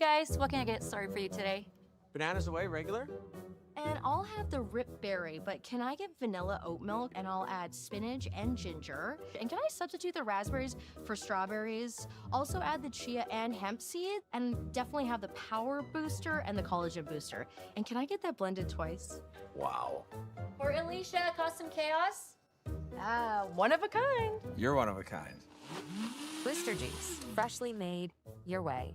guys, what can I get started for you today? Bananas away, regular? And I'll have the rip berry, but can I get vanilla oat milk? And I'll add spinach and ginger. And can I substitute the raspberries for strawberries? Also add the chia and hemp seed, and definitely have the power booster and the collagen booster. And can I get that blended twice? Wow. For Alicia, custom chaos? One of a kind. You're one of a kind. Booster juice, freshly made, your way.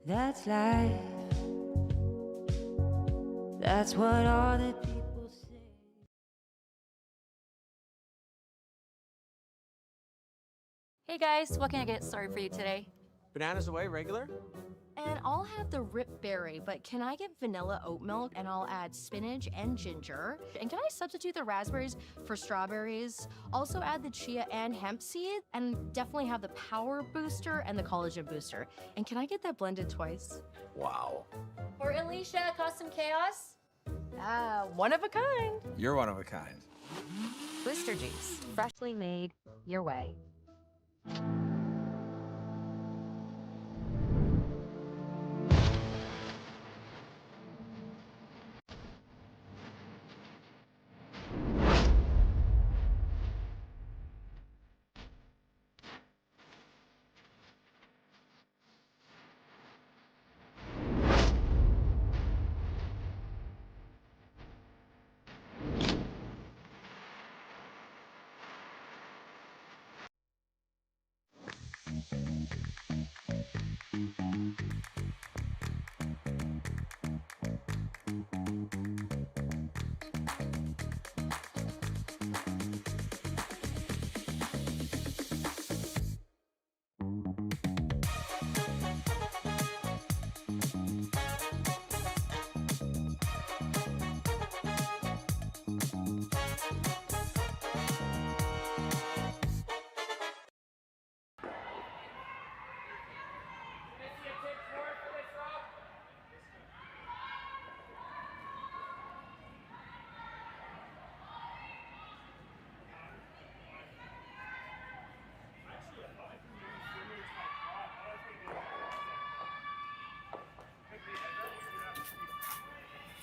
That's life. That's what all the people say. Hey guys, what can I get started for you today? Bananas away, regular? And I'll have the rip berry, but can I get vanilla oat milk and I'll add spinach and ginger? And can I substitute the raspberries for strawberries? Also add the chia and hemp seed, and definitely have the power booster and the collagen booster. And can I get that blended twice? Wow. For Alicia, custom chaos? One of a kind. You're one of a kind. Booster juice, freshly made your way.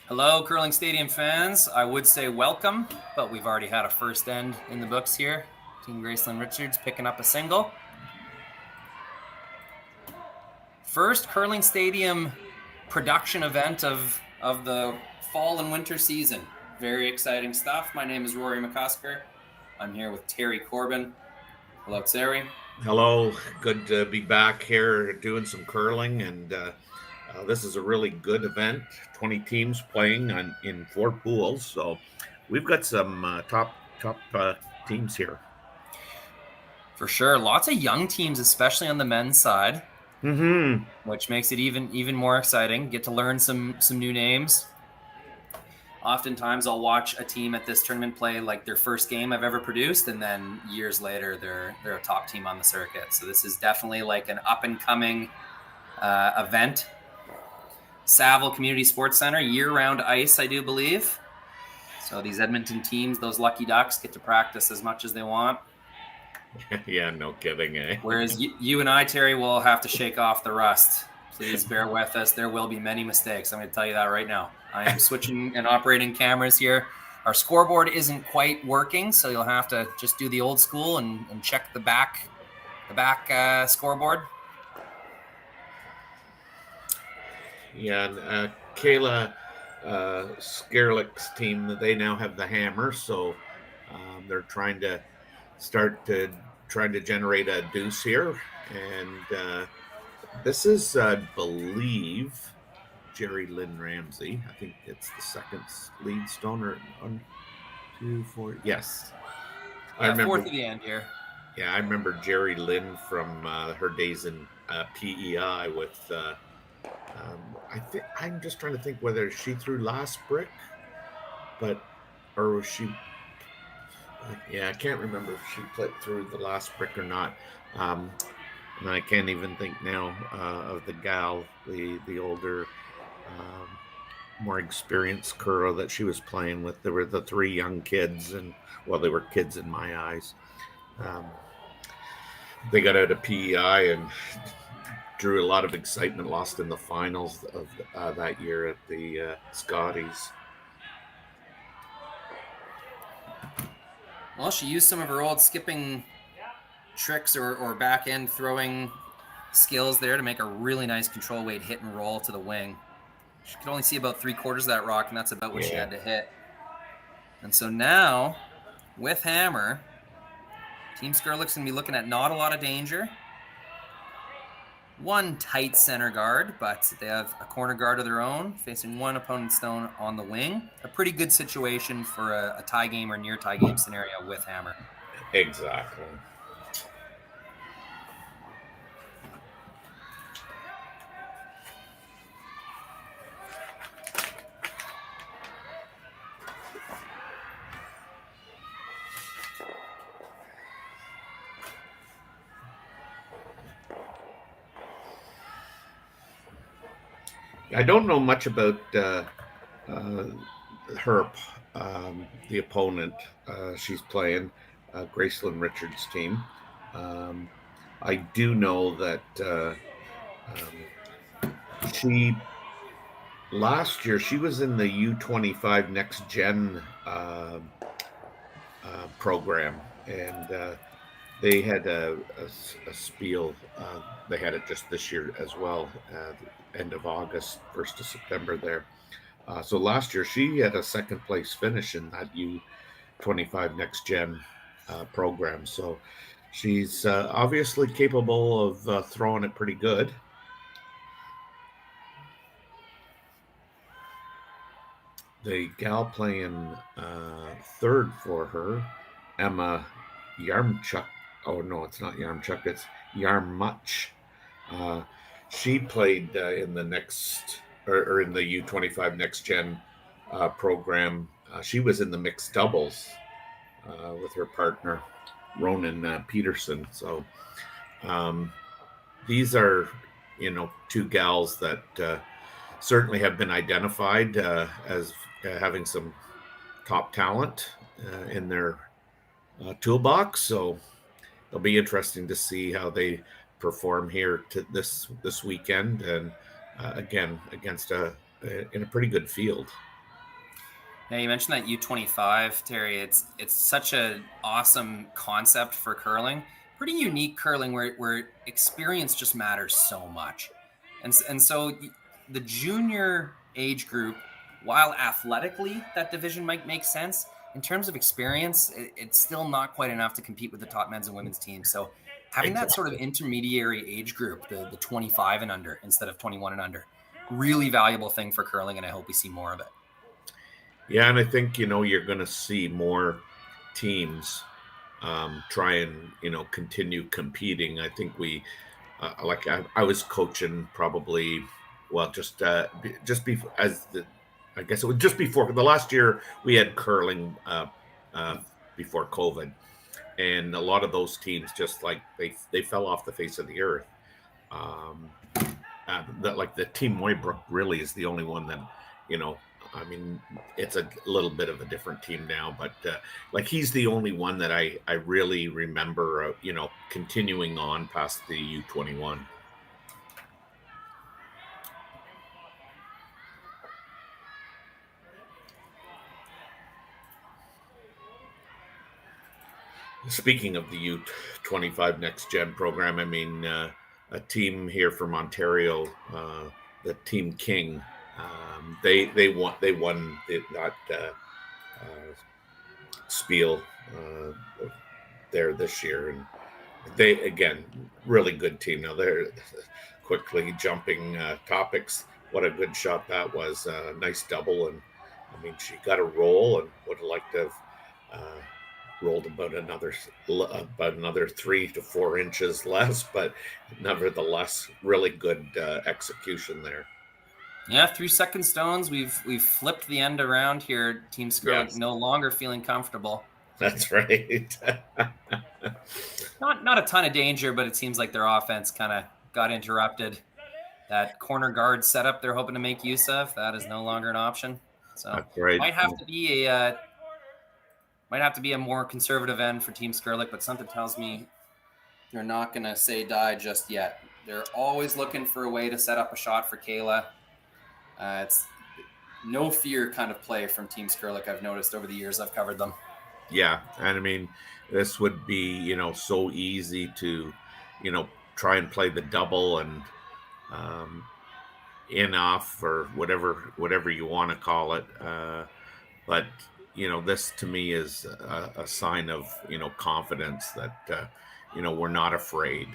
Hello, Curling Stadium fans. I would say welcome, but we've already had a first end in the books here. Team Gracelyn Richards picking up a single. First Curling Stadium production event of the fall and winter season. Very exciting stuff. My name is Rory McCusker. I'm here with Terry Corbin. Hello, Terry. Hello, good to be back here doing some curling, and this is a really good event. 20 teams playing in 4 pools, so we've got some top teams here. For sure, lots of young teams, especially on the men's side, which makes it even more exciting. Get to learn some new names. Oftentimes, I'll watch a team at this tournament play like their first game I've ever produced, and then years later, they're a top team on the circuit. So this is definitely like an up-and-coming event. Saville Community Sports Center, year-round ice, I do believe. So these Edmonton teams, those lucky ducks, get to practice as much as they want. Yeah, no kidding, eh? Whereas you and I, Terry, will have to shake off the rust. Please bear with us. There will be many mistakes. I'm going to tell you that right now. I am switching and operating cameras here. Our scoreboard isn't quite working, so you'll have to just do the old school and check the back scoreboard. Yeah, and Kayla Skrlik's team, they now have the hammer, so they're trying to generate a deuce here, and this is, I believe, Jerry Lynn Ramsey. I think it's the second lead stoner. 1, 2, 4. Yes, I remember. Fourth of the end here. Yeah, I remember Jerry Lynn from her days in PEI with. I'm just trying to think whether she threw last brick, or was she? Yeah, I can't remember if she played through the last brick or not. And I can't even think now of the gal, the older, more experienced curler that she was playing with. There were the 3 young kids, and well, they were kids in my eyes. They got out of PEI and drew a lot of excitement, lost in the finals of that year at the Scotties. Well, she used some of her old skipping tricks or back end throwing skills there to make a really nice control weight hit and roll to the wing. She could only see about 3/4 of that rock, and that's about what she had to hit. And so now, with hammer, Team Skrlik's going to be looking at not a lot of danger. one tight center guard, but they have a corner guard of their own, facing one opponent's stone on the wing. A pretty good situation for a tie game or near tie game scenario with Hammer. Exactly. I don't know much about her, the opponent she's playing, Gracelyn Richards' team. I do know that she last year she was in the U25 Next Gen program, and they had a spiel. They had it just this year as well, end of August, 1st of September there. So last year she had a second place finish in that U25 Next Gen program. So she's obviously capable of throwing it pretty good. The gal playing third for her, Emma Yarmchuk. Oh no, it's not Yarmchuk. It's Yarmuch. She played in the next or in the U25 Next Gen program. She was in the mixed doubles with her partner Ronan Peterson. So these are, two gals that certainly have been identified as having some top talent in their toolbox. So it'll be interesting to see how they perform here to this weekend, and again against in a pretty good field. Yeah, you mentioned that U25, Terry. It's such an awesome concept for curling. Pretty unique curling where experience just matters so much, and so the junior age group, while athletically that division might make sense, in terms of experience, it's still not quite enough to compete with the top men's and women's teams. So having that sort of intermediary age group, the 25 and under instead of 21 and under, really valuable thing for curling, and I hope we see more of it. Yeah, and I think, you're going to see more teams try and, continue competing. I think we, I was coaching probably, well, just before, I guess it was just before the last year we had curling before COVID, and a lot of those teams just like they fell off the face of the earth. That like the Team Moybrook really is the only one that, I mean, it's a little bit of a different team now, but like he's the only one that I really remember, continuing on past the U21. Speaking of the U25 Next Gen program, I mean, a team here from Ontario, the Team King, they won that spiel there this year, and they again really good team. Now they're quickly jumping topics. What a good shot that was! Nice double, and I mean she got a roll, and would have liked to have rolled about another 3 to 4 inches less, but nevertheless, really good execution there. Yeah, 3 second stones. We've flipped the end around here. Team Skrlik no longer feeling comfortable. That's right. Not a ton of danger, but it seems like their offense kind of got interrupted. That corner guard setup they're hoping to make use of, that is no longer an option. So that's right. Might have to be a more conservative end for Team Skrlik, but something tells me they're not going to say die just yet. They're always looking for a way to set up a shot for Kayla. It's no fear kind of play from Team Skrlik I've noticed over the years I've covered them. Yeah, and I mean, this would be, so easy to, try and play the double and in off or whatever you want to call it. But this to me is a sign of, confidence that, we're not afraid.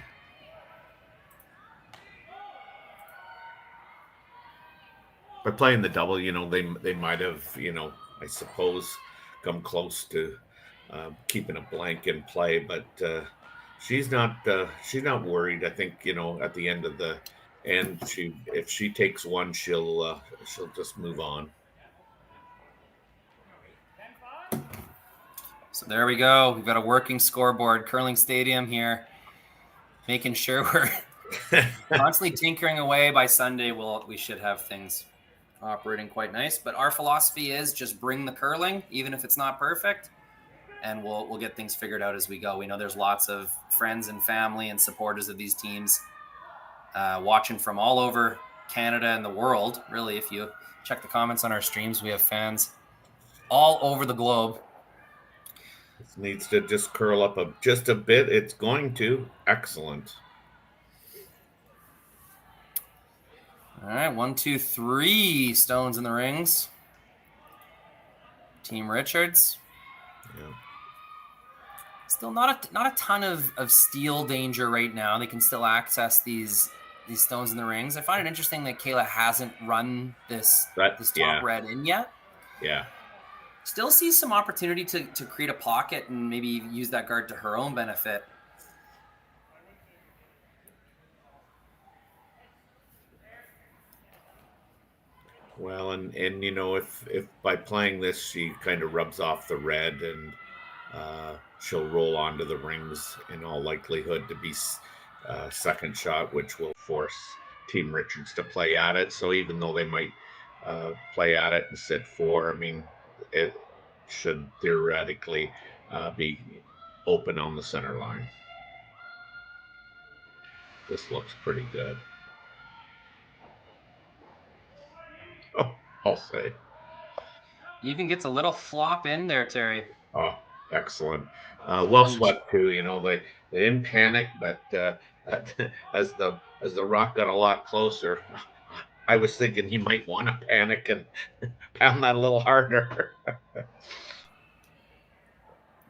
by playing the double, they might have, I suppose, come close to keeping a blank in play, but she's not worried. I think at the end of the end, if she takes one, she'll just move on. So there we go. We've got a working scoreboard, curling stadium here, making sure we're constantly tinkering away. By Sunday, we should have things operating quite nice. But our philosophy is just bring the curling, even if it's not perfect, and we'll get things figured out as we go. We know there's lots of friends and family and supporters of these teams watching from all over Canada and the world. Really, if you check the comments on our streams, we have fans all over the globe. It needs to just curl up just a bit. It's going to. Excellent. All right, 1, 2, 3 stones in the rings. Team Richards. Yeah. Still not a ton of steal danger right now. They can still access these stones in the rings. I find it interesting that Kayla hasn't run this top red in yet. Yeah. Still sees some opportunity to create a pocket and maybe use that guard to her own benefit. Well, and if by playing this she kind of rubs off the red and she'll roll onto the rings in all likelihood to be second shot, which will force Team Richards to play at it. So even though they might play at it and sit 4, I mean, it should theoretically be open on the center line. This looks pretty good. Oh, I'll say. Even gets a little flop in there, Terry. Oh, excellent. Well swept too. They didn't panic, but as the rock got a lot closer, I was thinking he might want to panic and pound that a little harder.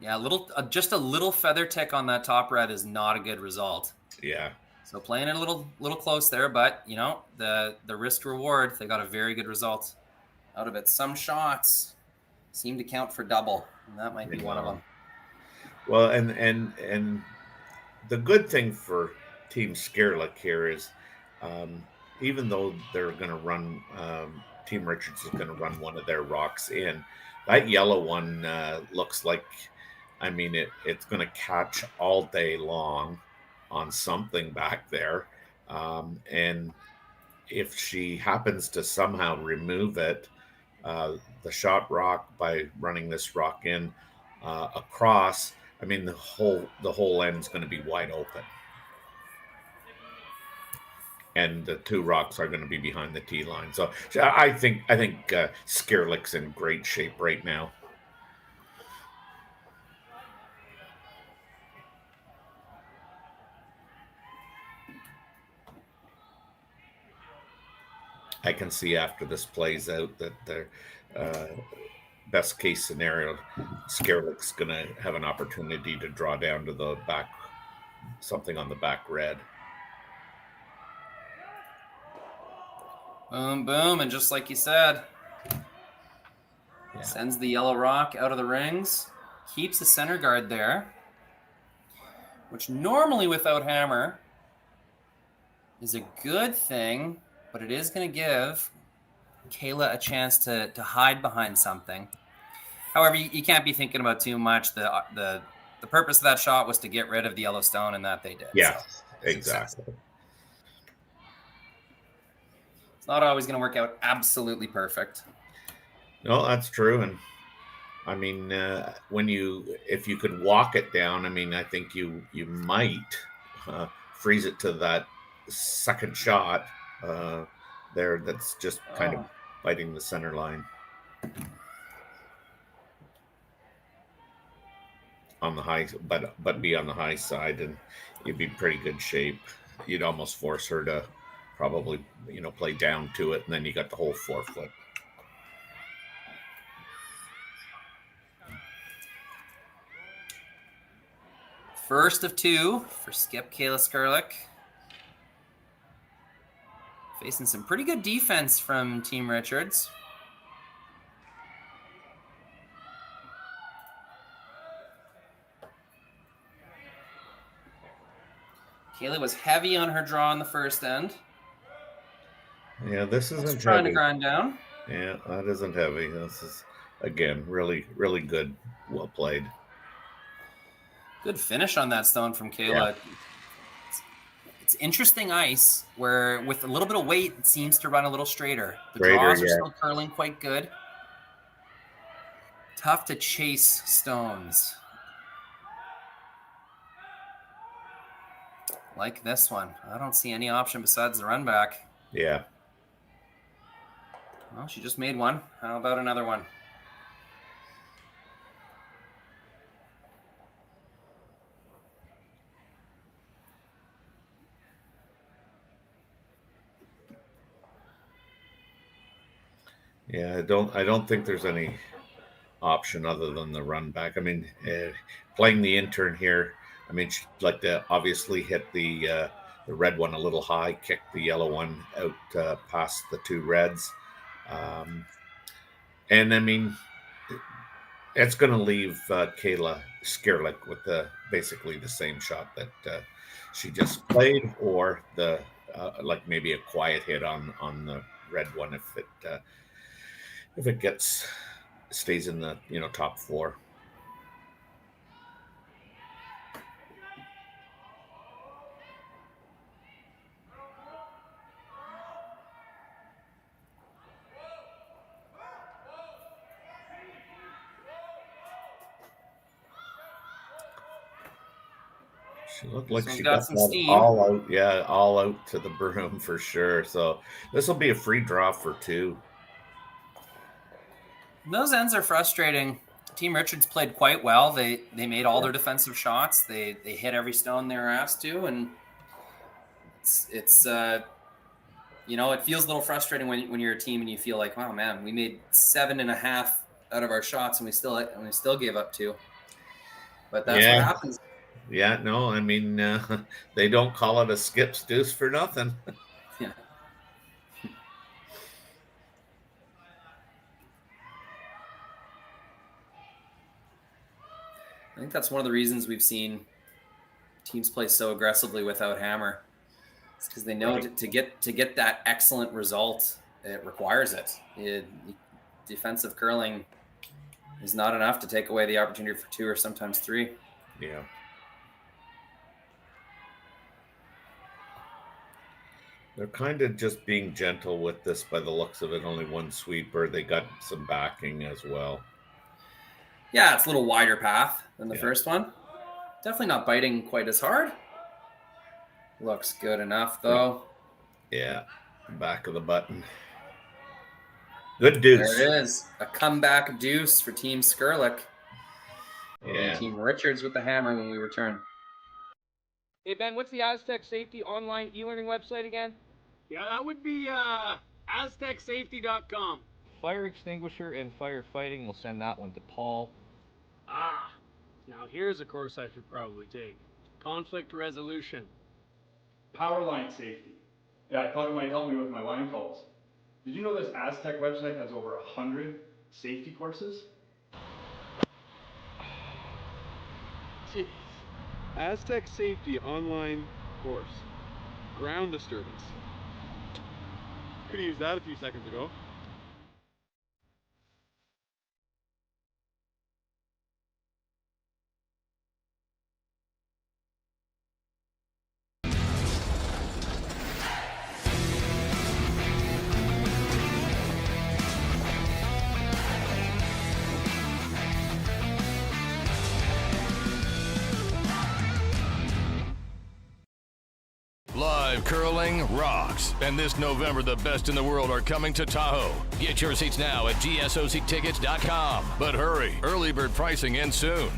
Yeah, just a little feather tick on that top red is not a good result. Yeah. So playing it a little close there, but the risk reward, they got a very good result out of it. Some shots seem to count for double, and that might be one of them. Well, and the good thing for Team Skrlik here is, even though they're going to run, Team Richards is going to run one of their rocks in. That yellow one looks like, it's going to catch all day long on something back there. And if she happens to somehow remove it, the shot rock, by running this rock in across, the whole end is going to be wide open. And the 2 rocks are going to be behind the tee line. So I think Skrlik's in great shape right now. I can see after this plays out that the best case scenario, Skrlik's going to have an opportunity to draw down to the back, something on the back red. Boom, boom, and just like you said, sends the yellow rock out of the rings, keeps the center guard there, which normally without hammer is a good thing, but it is going to give Kayla a chance to hide behind something. However, you can't be thinking about too much. The purpose of that shot was to get rid of the yellow stone, and that they did. Yeah, so, exactly. It's not always going to work out absolutely perfect. No, that's true. And if you could walk it down, I think you might freeze it to that second shot there. That's just kind of biting the center line on the high, but be on the high side, and you'd be in pretty good shape. You'd almost force her to probably, play down to it, and then you got the whole 4-foot. First of 2 for Skip Kayla Skrlik. Facing some pretty good defense from Team Richards. Kayla was heavy on her draw in the first end. Yeah, this isn't trying heavy. to grind down. Yeah, that isn't heavy. This is, again, really, really good. Well played. Good finish on that stone from Kayla. Yeah. It's interesting ice where with a little bit of weight, it seems to run a little straighter. The Straighter, draws are yeah. still curling quite good. Tough to chase stones. Like this one. I don't see any option besides the run back. Yeah. Well, she just made one. How about another one? Yeah, I don't think there's any option other than the run back. I mean, playing the intern here, I mean, she'd like to obviously hit the red one a little high, kick the yellow one out past the two reds. And I mean, it's going to leave Kayla Skrlik with basically the same shot that she just played, or the like maybe a quiet hit on the red one if it stays in the top four. She looked like she got some that steam. all out. Yeah, all out to the broom for sure. So this will be a free draw for two. Those ends are frustrating. Team Richards played quite well. They made all their defensive shots. They hit every stone they were asked to, and it's it feels a little frustrating when you're a team and you feel like, wow, man, we made 7.5 out of our shots and we still gave up 2. But that's what happens. Yeah, no, I mean they don't call it a skip's deuce for nothing. Yeah. I think that's one of the reasons we've seen teams play so aggressively without hammer. It's because they know to get that excellent result, it requires it. Defensive curling is not enough to take away the opportunity for 2 or sometimes 3. Yeah. They're kind of just being gentle with this by the looks of it. Only one sweeper. They got some backing as well. Yeah, it's a little wider path than the first one. Definitely not biting quite as hard. Looks good enough, though. Yeah, back of the button. Good deuce. There it is. A comeback deuce for Team Skrlik. Yeah. And Team Richards with the hammer when we return. Hey, Ben, what's the Aztec Safety online e-learning website again? Yeah, that would be aztecsafety.com. Fire extinguisher and firefighting, we'll send that one to Paul. Now here's a course I should probably take. Conflict resolution. Power line safety. Yeah, I thought it might help me with my line calls. Did you know this Aztec website has over 100 safety courses? Jeez. Aztec Safety online course. Ground disturbance. Could have used that a few seconds ago. Live curling rocks. And this November, the best in the world are coming to Tahoe. Get your seats now at gsoctickets.com. But hurry, early bird pricing ends soon.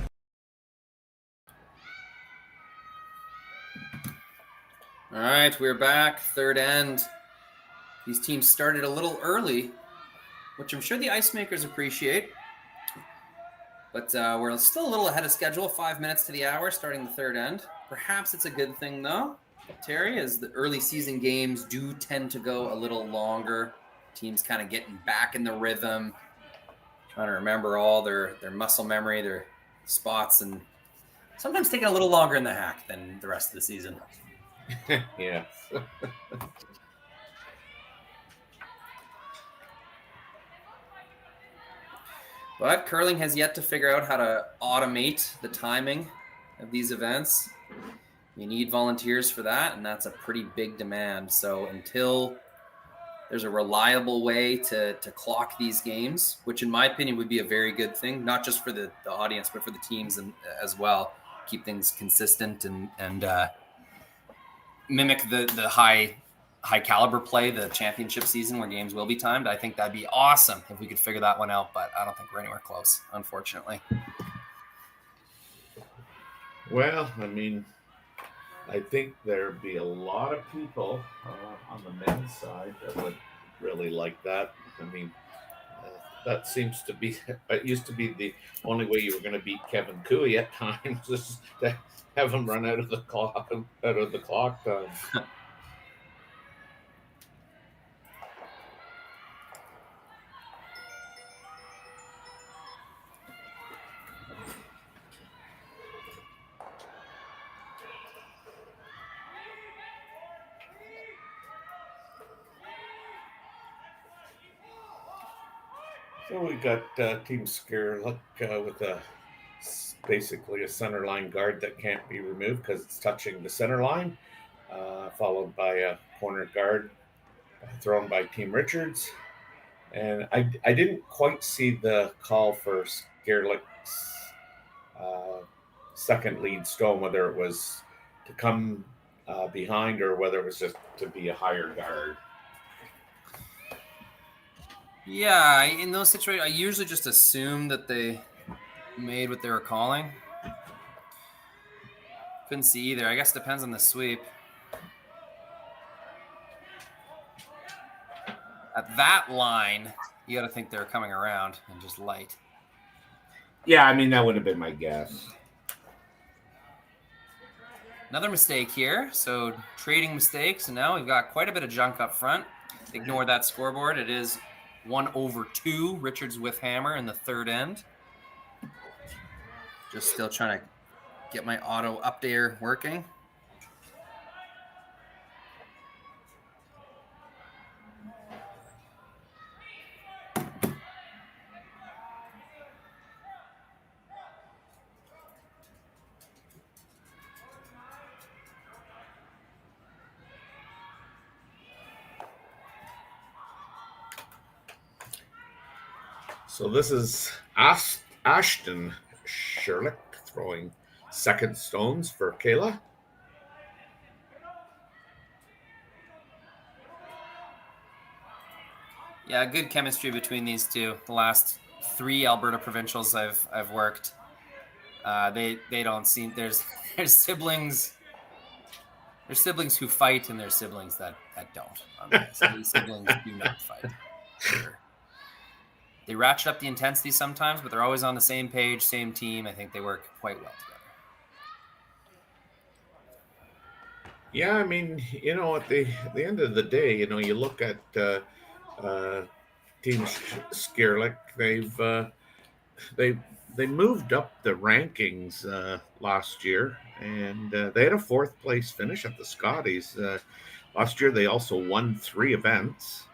All right, we're back. Third end. These teams started a little early, which I'm sure the ice makers appreciate. But we're still a little ahead of schedule, 5 minutes to the hour, starting the third end. Perhaps it's a good thing, though. Terry, as the early season games do tend to go a little longer. Teams kind of getting back in the rhythm, trying to remember all their muscle memory, their spots, and sometimes taking a little longer in the hack than the rest of the season. Yeah. But curling has yet to figure out how to automate the timing of these events. You need volunteers for that, and that's a pretty big demand. So until there's a reliable way to clock these games, which in my opinion would be a very good thing, not just for the audience, but for the teams as well. Keep things consistent and mimic the high caliber play, the championship season where games will be timed. I think that'd be awesome if we could figure that one out, but I don't think we're anywhere close, unfortunately. Well, I mean, I think there'd be a lot of people on the men's side that would really like that. I mean, that seems to be, it used to be the only way you were going to beat Kevin Cooey at times, is to have him run out of the clock time. So we got Team Skrlik with basically a center line guard that can't be removed because it's touching the center line, followed by a corner guard thrown by Team Richards. And I didn't quite see the call for Skrlik's second lead stone, whether it was to come behind or whether it was just to be a higher guard. Yeah, in those situations, I usually just assume that they made what they were calling. Couldn't see either. I guess it depends on the sweep. At that line, you got to think they're coming around and just light. Yeah, I mean, that would have been my guess. Another mistake here. So trading mistakes, and now we've got quite a bit of junk up front. Ignore that scoreboard. It is 1/2. Richards with hammer in the third end. Just still trying to get my auto updater working. So this is Ashton Skrlik throwing second stones for Kayla. Yeah, good chemistry between these two. The last 3 Alberta provincials I've worked, they don't seem there's siblings. There's siblings who fight, and there's siblings that don't. Some these siblings do not fight. They ratchet up the intensity sometimes, but they're always on the same page, same team. I think they work quite well together. Yeah, I mean, at the end of the day, you look at Team Skrlik. They moved up the rankings last year, and they had a 4th place finish at the Scotties. Last year, they also won 3 events.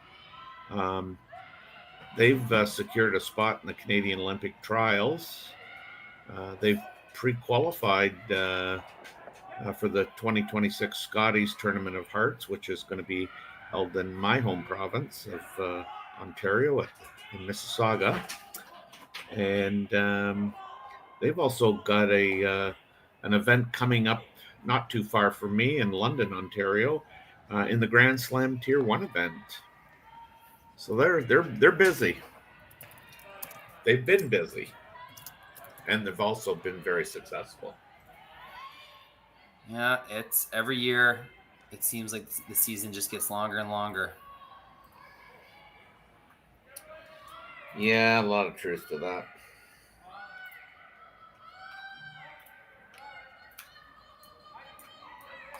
They've secured a spot in the Canadian Olympic Trials. They've pre-qualified for the 2026 Scotties Tournament of Hearts, which is going to be held in my home province of Ontario in Mississauga. And they've also got an event coming up not too far from me in London, Ontario, in the Grand Slam Tier 1 event. So they're busy. They've been busy, and they've also been very successful. Yeah, it's every year. It seems like the season just gets longer and longer. Yeah, a lot of truth to that.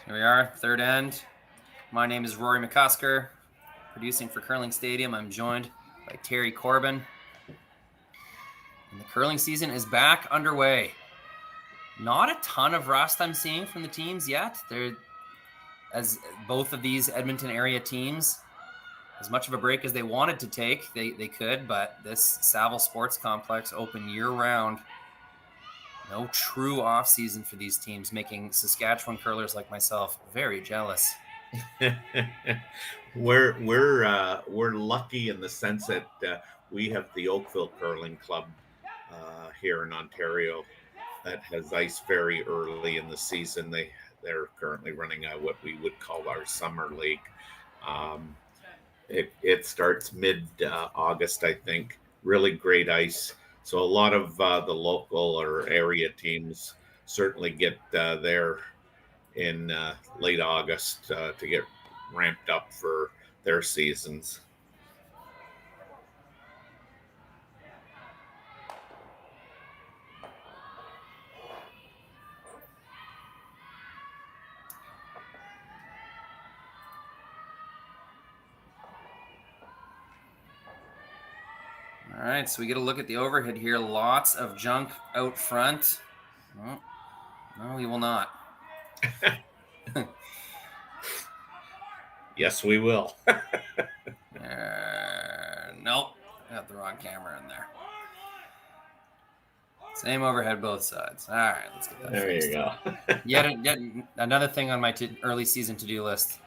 Here we are, third end. My name is Rory McCusker, producing for Curling Stadium. I'm joined by Terry Corbin. And the curling season is back underway. Not a ton of rust I'm seeing from the teams yet. They're, as both of these Edmonton area teams, as much of a break as they wanted to take, they could, but this Saville Sports Complex open year-round. No true off-season for these teams, making Saskatchewan curlers like myself very jealous. We're lucky in the sense that we have the Oakville Curling Club here in Ontario that has ice very early in the season. They're currently running what we would call our summer league. It starts mid August, I think. Really great ice. So a lot of the local or area teams certainly get there in late August to get ramped up for their seasons. All right, so we get a look at the overhead here. Lots of junk out front. Oh, no, we will not. Yes, we will. Nope, got the wrong camera in there. Same overhead both sides. All right, let's get that there fixed. You go. yet another thing on my early season to-do list.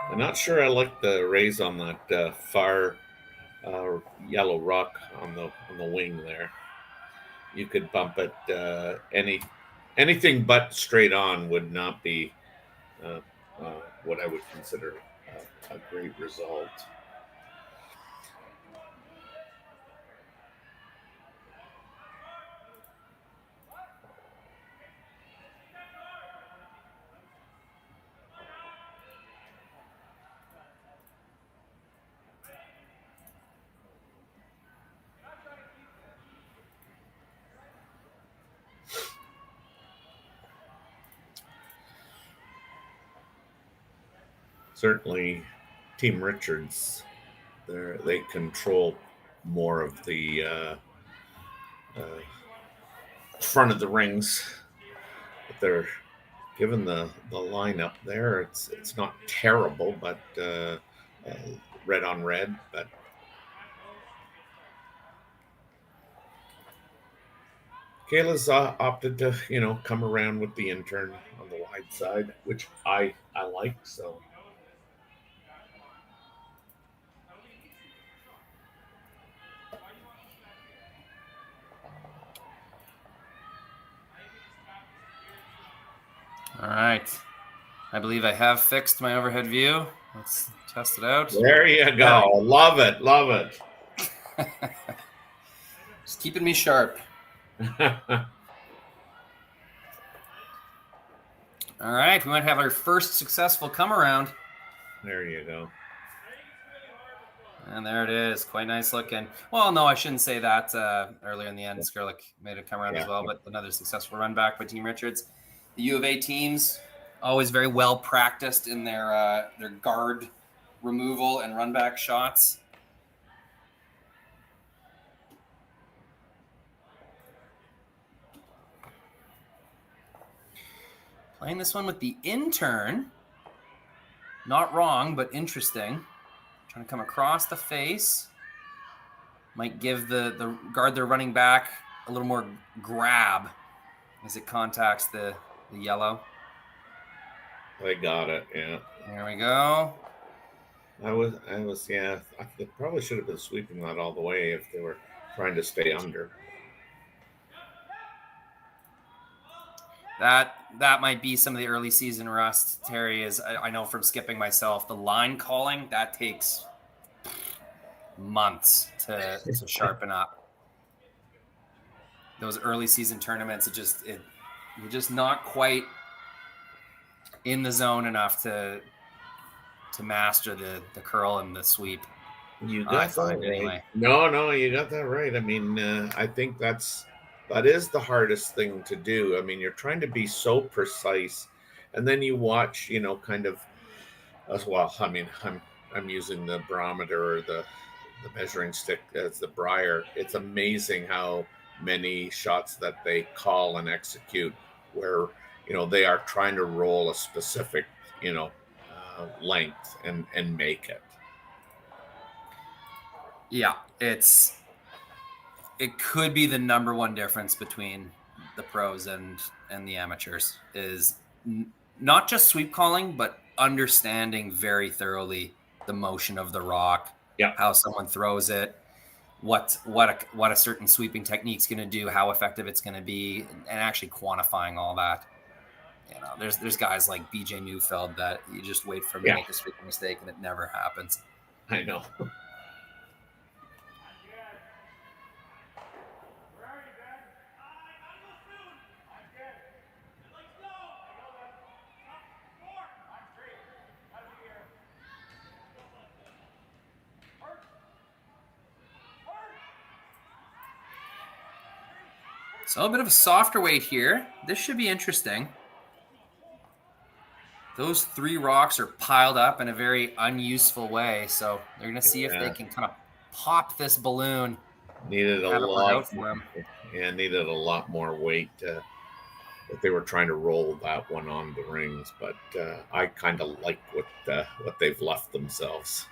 I'm not sure I like the raise on that far yellow rock on the wing there. You could bump it anything but straight on would not be what I would consider a great result. Certainly, Team Richards, they control more of the front of the rings. But they're given the lineup there. It's not terrible, but red on red. But Kayla's opted to come around with the intern on the wide side, which I like. So. All right. I believe I have fixed my overhead view. Let's test it out. There you go. Love it. Love it. Just keeping me sharp. All right. We might have our first successful come around. There you go. And there it is. Quite nice looking. Well, no, I shouldn't say that. Earlier in the end, Skrlik made a come around as well, but another successful run back by Team Richards. The U of A teams, always very well practiced in their guard removal and run back shots. Playing this one with the intern. Not wrong, but interesting. Trying to come across the face. Might give the guard they're running back a little more grab as it contacts the yellow. I got it, yeah. There we go. I was, yeah. They probably should have been sweeping that all the way if they were trying to stay under. That might be some of the early season rust, Terry, is I know from skipping myself. The line calling, that takes months to sharpen up. Those early season tournaments, you're just not quite in the zone enough to master the curl and the sweep. You got I that find right. anyway. No, you got that right. I mean, I think that is the hardest thing to do. I mean, you're trying to be so precise, and then you watch, kind of as well. I mean, I'm using the barometer or the measuring stick as the briar. It's amazing how many shots that they call and execute where they are trying to roll a specific length and make it. Yeah, it could be the number one difference between the pros and the amateurs is not just sweep calling, but understanding very thoroughly the motion of the rock, how someone throws it, what a certain sweeping technique's going to do, how effective it's going to be, and actually quantifying all that. There's guys like BJ Neufeld that you just wait for him to make a sweeping mistake and it never happens. I know. So a bit of a softer weight here. This should be interesting. Those 3 rocks are piled up in a very unuseful way, so they're going to see if they can kind of pop this balloon. Needed a lot more weight. If they were trying to roll that one on the rings, but I kind of like what they've left themselves.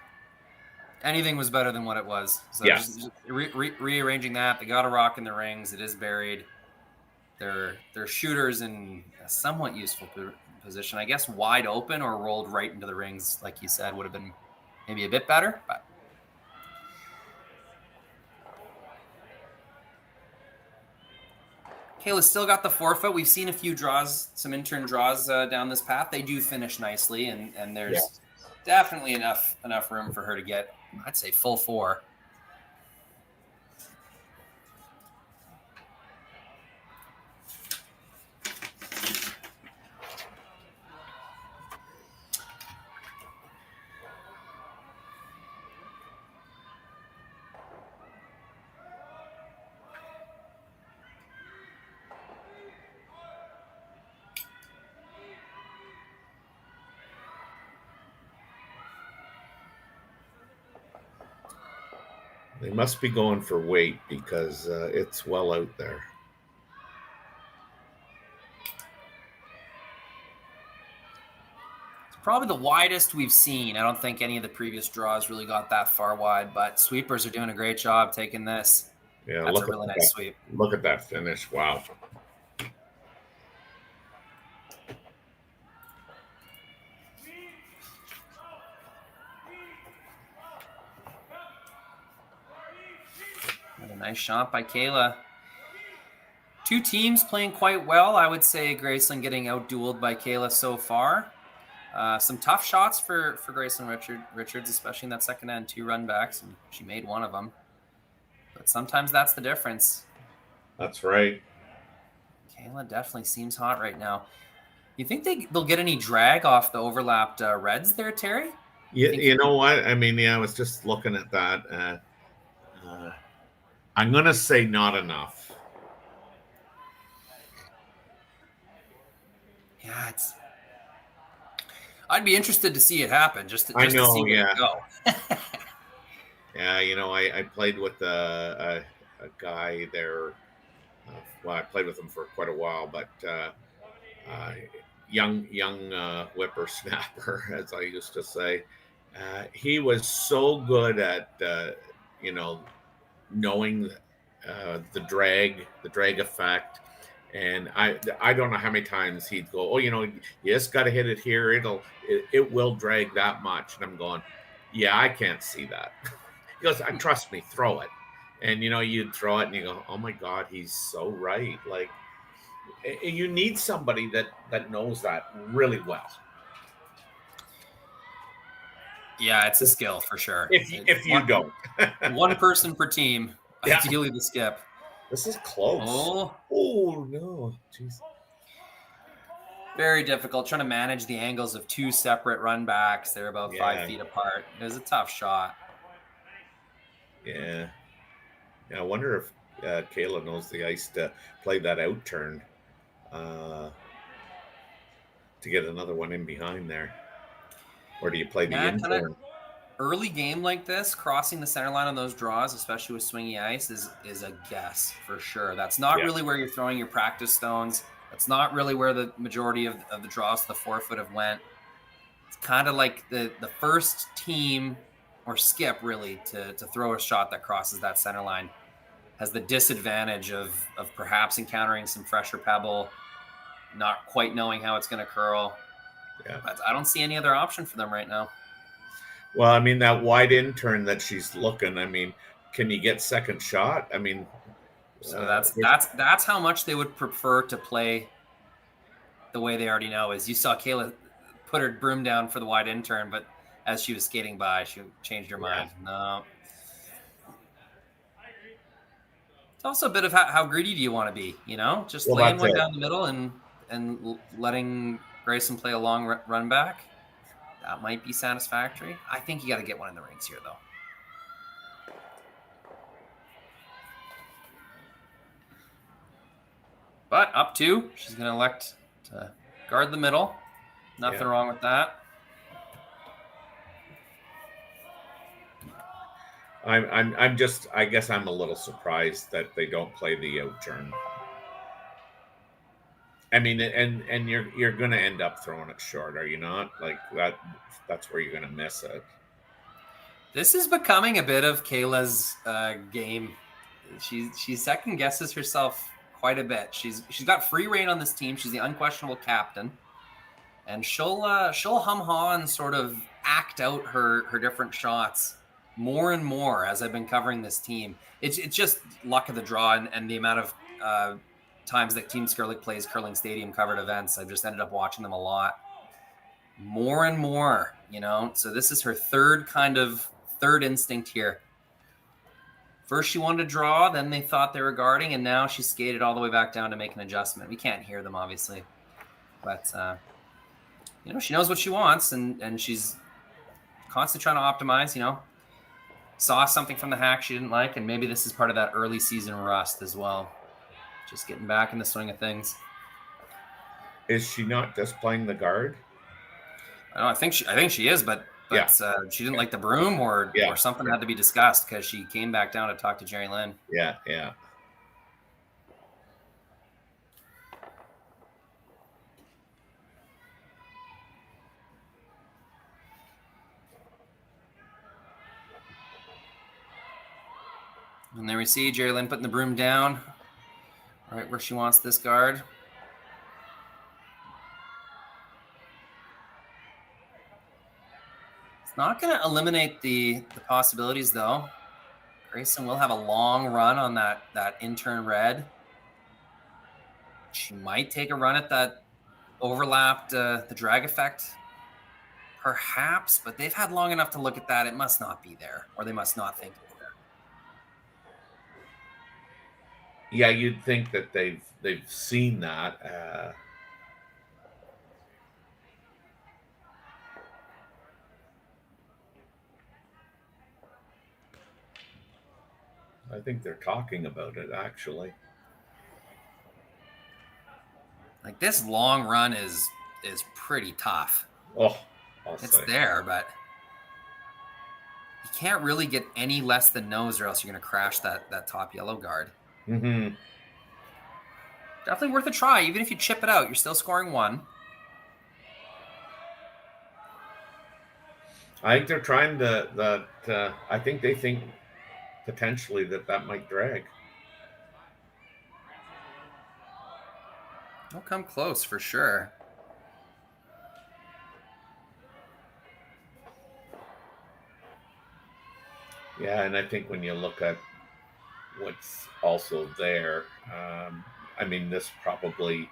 Anything was better than what it was. So just rearranging that. They got a rock in the rings. It is buried. They're shooters in a somewhat useful position. I guess wide open or rolled right into the rings, like you said, would have been maybe a bit better. But Kayla's still got the forefoot. We've seen a few draws, some intern draws down this path. They do finish nicely, and there's definitely enough room for her to get, I'd say, full 4. They must be going for weight because it's well out there. It's probably the widest we've seen. I don't think any of the previous draws really got that far wide, but sweepers are doing a great job taking this. Yeah, that's a really nice sweep. Look at that finish. Wow. A nice shot by Kayla. 2 teams playing quite well. I would say Gracelyn getting out-dueled by Kayla so far. Some tough shots for Gracelyn Richards, especially in that second end, 2 run backs, and she made one of them. But sometimes that's the difference. That's right. Kayla definitely seems hot right now. You think they'll get any drag off the overlapped reds there, Terry? You know what? I mean, I was just looking at that. I'm going to say not enough. Yeah, I'd be interested to see it happen, just to see where it go. Yeah, I played with a guy there. I played with him for quite a while, but young whippersnapper, as I used to say. He was so good at knowing the drag effect, and I don't know how many times he'd go, oh, you just got to hit it here, it will drag that much, and I'm going, yeah, I can't see that. He goes, trust me, throw it. And you'd throw it and you go, oh my God, he's so right. Like, you need somebody that knows that really well. Yeah, it's a skill for sure. If you don't. One person per team, ideally the skip. This is close. Oh no. Jeez. Very difficult, trying to manage the angles of two separate run backs. They're about 5 feet apart. It was a tough shot. Yeah. I wonder if Kayla knows the ice to play that out turn to get another one in behind there. Or do you play the in turn? Early game like this, crossing the center line on those draws, especially with swingy ice, is a guess for sure. That's not really where you're throwing your practice stones. That's not really where the majority of the draws to the forefoot have went. It's kind of like the first team or skip really to throw a shot that crosses that center line has the disadvantage of perhaps encountering some fresher pebble, not quite knowing how it's going to curl. Yeah. But I don't see any other option for them right now. Well, I mean, that wide in turn that she's looking, I mean, can you get second shot? I mean, so that's how much they would prefer to play the way they already know. Is you saw Kayla put her broom down for the wide in turn, but as she was skating by, she changed her mind. No. It's also a bit of how greedy do you want to be, you know? Just laying one down the middle and letting Gracelyn play a long run back. That might be satisfactory. I think you got to get one in the rings here, though. But up 2, she's going to elect to guard the middle. Nothing wrong with that. I guess I'm a little surprised that they don't play the out turn. I mean, and you're going to end up throwing it short, are you not? Like that's where you're going to miss it. This is becoming a bit of Kayla's game. She second guesses herself quite a bit. She's got free reign on this team. She's the unquestionable captain, and she'll hum-ha and sort of act out her different shots more and more as I've been covering this team. It's just luck of the draw and the amount of times that Team Skrlik plays curling stadium covered events. I've just ended up watching them a lot. More and more, you know. So this is her third instinct here. First she wanted to draw, then they thought they were guarding, and now she skated all the way back down to make an adjustment. We can't hear them, obviously. But, you know, she knows what she wants, and she's constantly trying to optimize, you know. Saw something from the hack she didn't like, and maybe this is part of that early season rust as well. Just getting back in the swing of things. Is she not just playing the guard? I think she is, but she didn't like the broom or something had to be discussed because she came back down to talk to Jerry Lynn. Yeah. And there we see Jerry Lynn putting the broom down right where she wants this guard. It's not going to eliminate the possibilities, though. Gracelyn will have a long run on that intern red. She might take a run at that overlapped the drag effect, perhaps, but they've had long enough to look at that. It must not be there, or they must not think it's there. Yeah, you'd think that they've seen that. I think they're talking about it, actually. Like, this long run is pretty tough. Oh, it's there, but you can't really get any less than nose, or else you're going to crash that top yellow guard. Mm-hmm. Definitely worth a try. Even if you chip it out, you're still scoring 1. I think they're trying I think they think potentially that might drag. They'll come close for sure. Yeah, and I think when you look at what's also there, I mean, this probably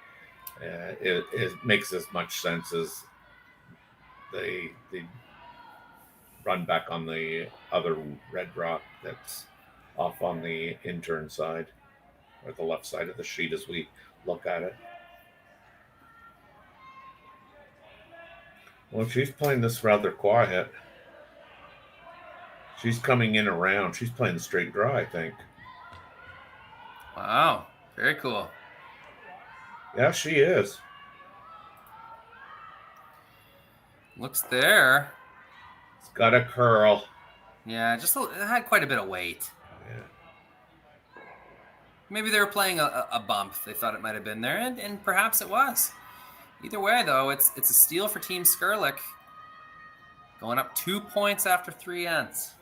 it makes as much sense as the run back on the other red rock that's off on the intern side, or the left side of the sheet as we look at it. Well, she's playing this rather quiet. She's coming in around. She's playing straight draw, I think. Wow, very cool. Yeah, she is. Looks there. It's got a curl. Yeah, it had quite a bit of weight. Yeah. Maybe they were playing a bump. They thought it might have been there, and perhaps it was. Either way, though, it's a steal for Team Skrlik. Going up 2 points after 3 ends.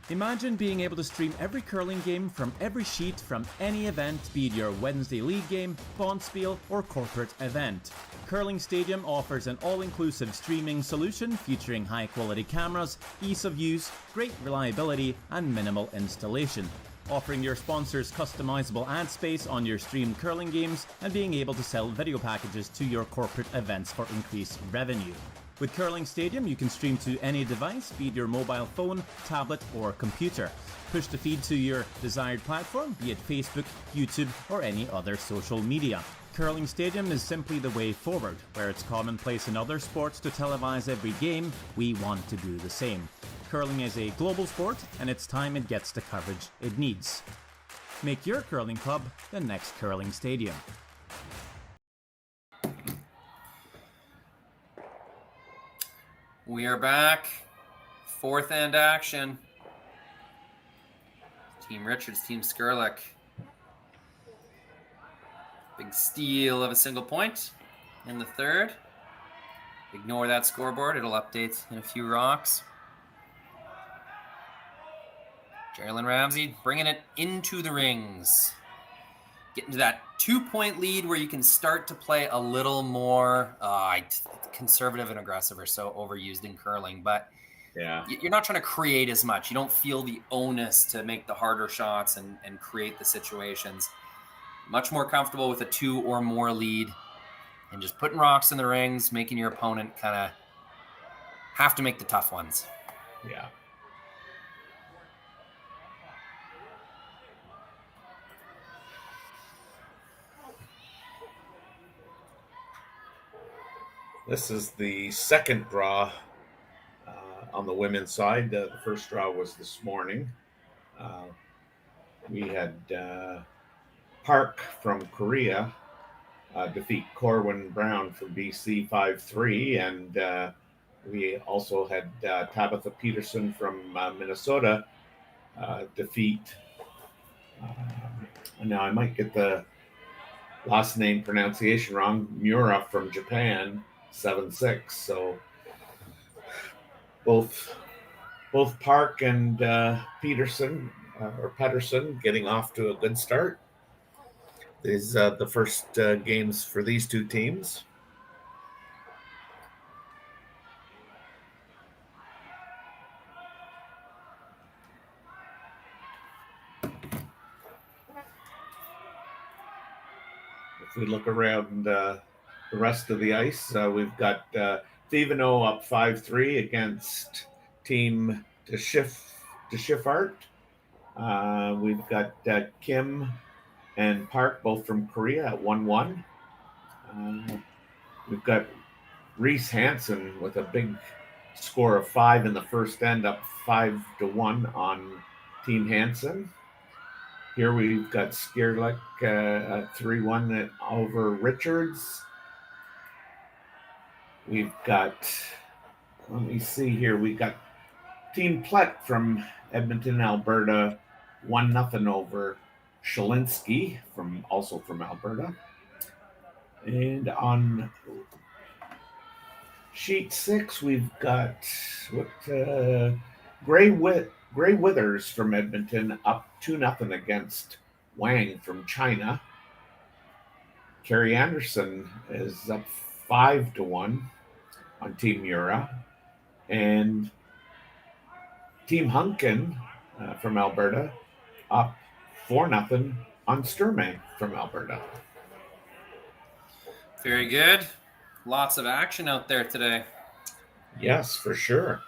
Imagine being able to stream every curling game from every sheet from any event, be it your Wednesday league game, bonspiel, or corporate event. Curling Stadium offers an all-inclusive streaming solution featuring high-quality cameras, ease of use, great reliability, and minimal installation. Offering your sponsors customizable ad space on your streamed curling games and being able to sell video packages to your corporate events for increased revenue. With Curling Stadium, you can stream to any device, be it your mobile phone, tablet, or computer. Push the feed to your desired platform, be it Facebook, YouTube, or any other social media. Curling Stadium is simply the way forward. Where it's commonplace in other sports to televise every game, we want to do the same. Curling is a global sport, and it's time it gets the coverage it needs. Make your curling club the next Curling Stadium. We are back. 4th end action. Team Richards, Team Skrlik. Big steal of a single point in the 3rd. Ignore that scoreboard. It'll update in a few rocks. Geraldine Ramsey bringing it into the rings. Getting to that 2-point lead where you can start to play a little more conservative and aggressive are so overused in curling, but yeah, you're not trying to create as much. You don't feel the onus to make the harder shots and create the situations. Much more comfortable with a 2 or more lead and just putting rocks in the rings, making your opponent kind of have to make the tough ones. Yeah. This is the second draw on the women's side. The first draw was this morning. We had Park from Korea defeat Corwin Brown from BC 5-3, and we also had Tabitha Peterson from Minnesota defeat. Now I might get the last name pronunciation wrong. Miura from Japan 7-6. So both Park and Peterson getting off to a good start. These the first games for these two teams. If we look around the rest of the ice, we've got Theveno up 5-3 against Team Deschifart. We've got Kim and Park, both from Korea, at 1-1. We've got Reese Hansen with a big score of 5 in the first end, up 5-1 on Team Hansen. Here we've got Skrlik 3-1 over Richards. We've got, let me see here, we've got Team Plett from Edmonton, Alberta, 1-0 over Shalinsky, also from Alberta. And on sheet 6, we've got Gray Withers from Edmonton up 2-0 against Wang from China. Carrie Anderson is up 5-1 on Team Miura. And Team Hunkin from Alberta up 4-0 on Sturmay from Alberta. Very good. Lots of action out there today. Yes, for sure.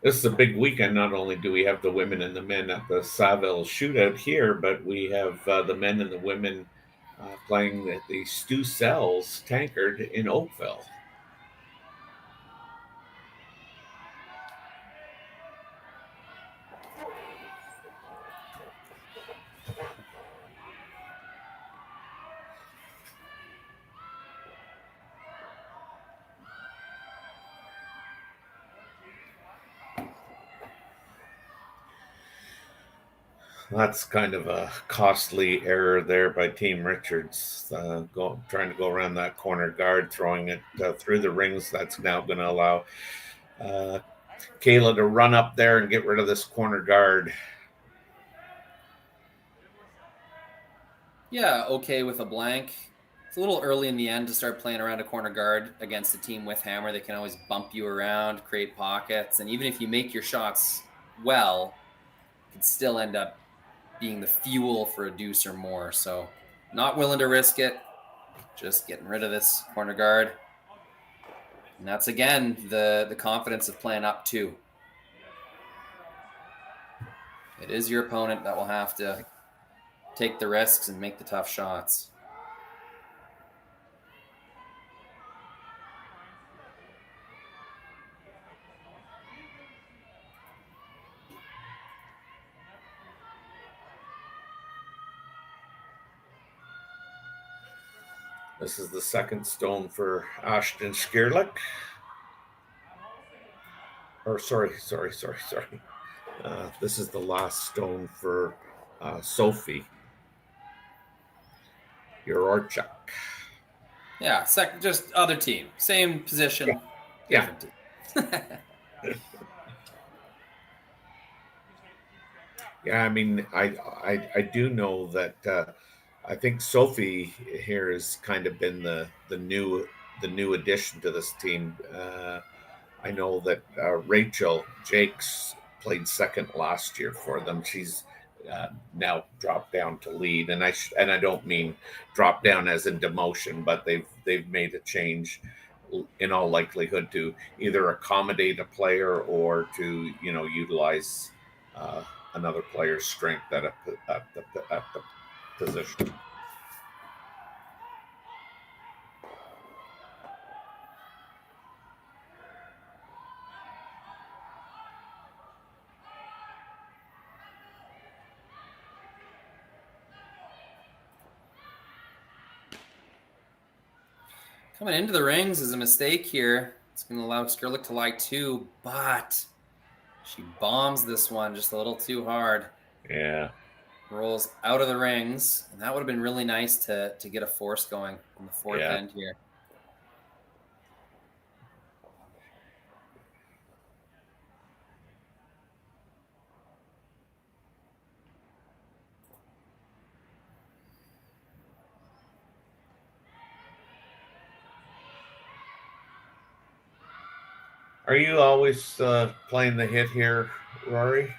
This is a big weekend. Not only do we have the women and the men at the Saville Shootout here, but we have the men and the women playing at the Stu Sells Tankard in Oakville. That's kind of a costly error there by Team Richards, trying to go around that corner guard, throwing it through the rings. That's now going to allow Kayla to run up there and get rid of this corner guard. Yeah, okay with a blank. It's a little early in the end to start playing around a corner guard against a team with hammer. They can always bump you around, create pockets, and even if you make your shots well, it can still end up being the fuel for a deuce or more. So not willing to risk it, just getting rid of this corner guard. And that's, again, the confidence of playing up two. It is your opponent that will have to take the risks and make the tough shots. This is the second stone for Ashton Skirlick. Or sorry. This is the last stone for Sophie Urorchuk. Yeah, just other team. Same position, different team. Yeah, I mean, I do know that I think Sophie here has kind of been the new addition to this team. I know that Rachel Jakes played second last year for them. She's now dropped down to lead, and I don't mean drop down as in demotion, but they've made a change in all likelihood to either accommodate a player or to utilize another player's strength at the position. Coming into the rings is a mistake here. It's going to allow Skrlik to lie two, but she bombs this one just a little too hard. Yeah. Rolls out of the rings, and that would have been really nice to get a force going on the fourth end here. Are you always playing the hit here, Rory?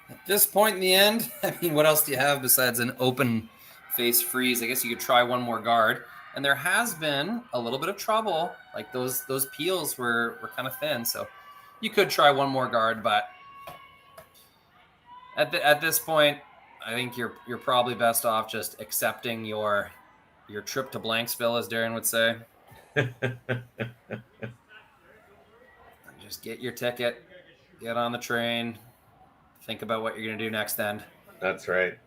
At this point in the end, I mean, what else do you have besides an open face freeze? I guess you could try one more guard. And there has been a little bit of trouble. Like those peels were kind of thin, so you could try one more guard. But at this point, I think you're probably best off just accepting your trip to Blanksville, as Darren would say. Just get your ticket, get on the train, think about what you're going to do next end. That's right.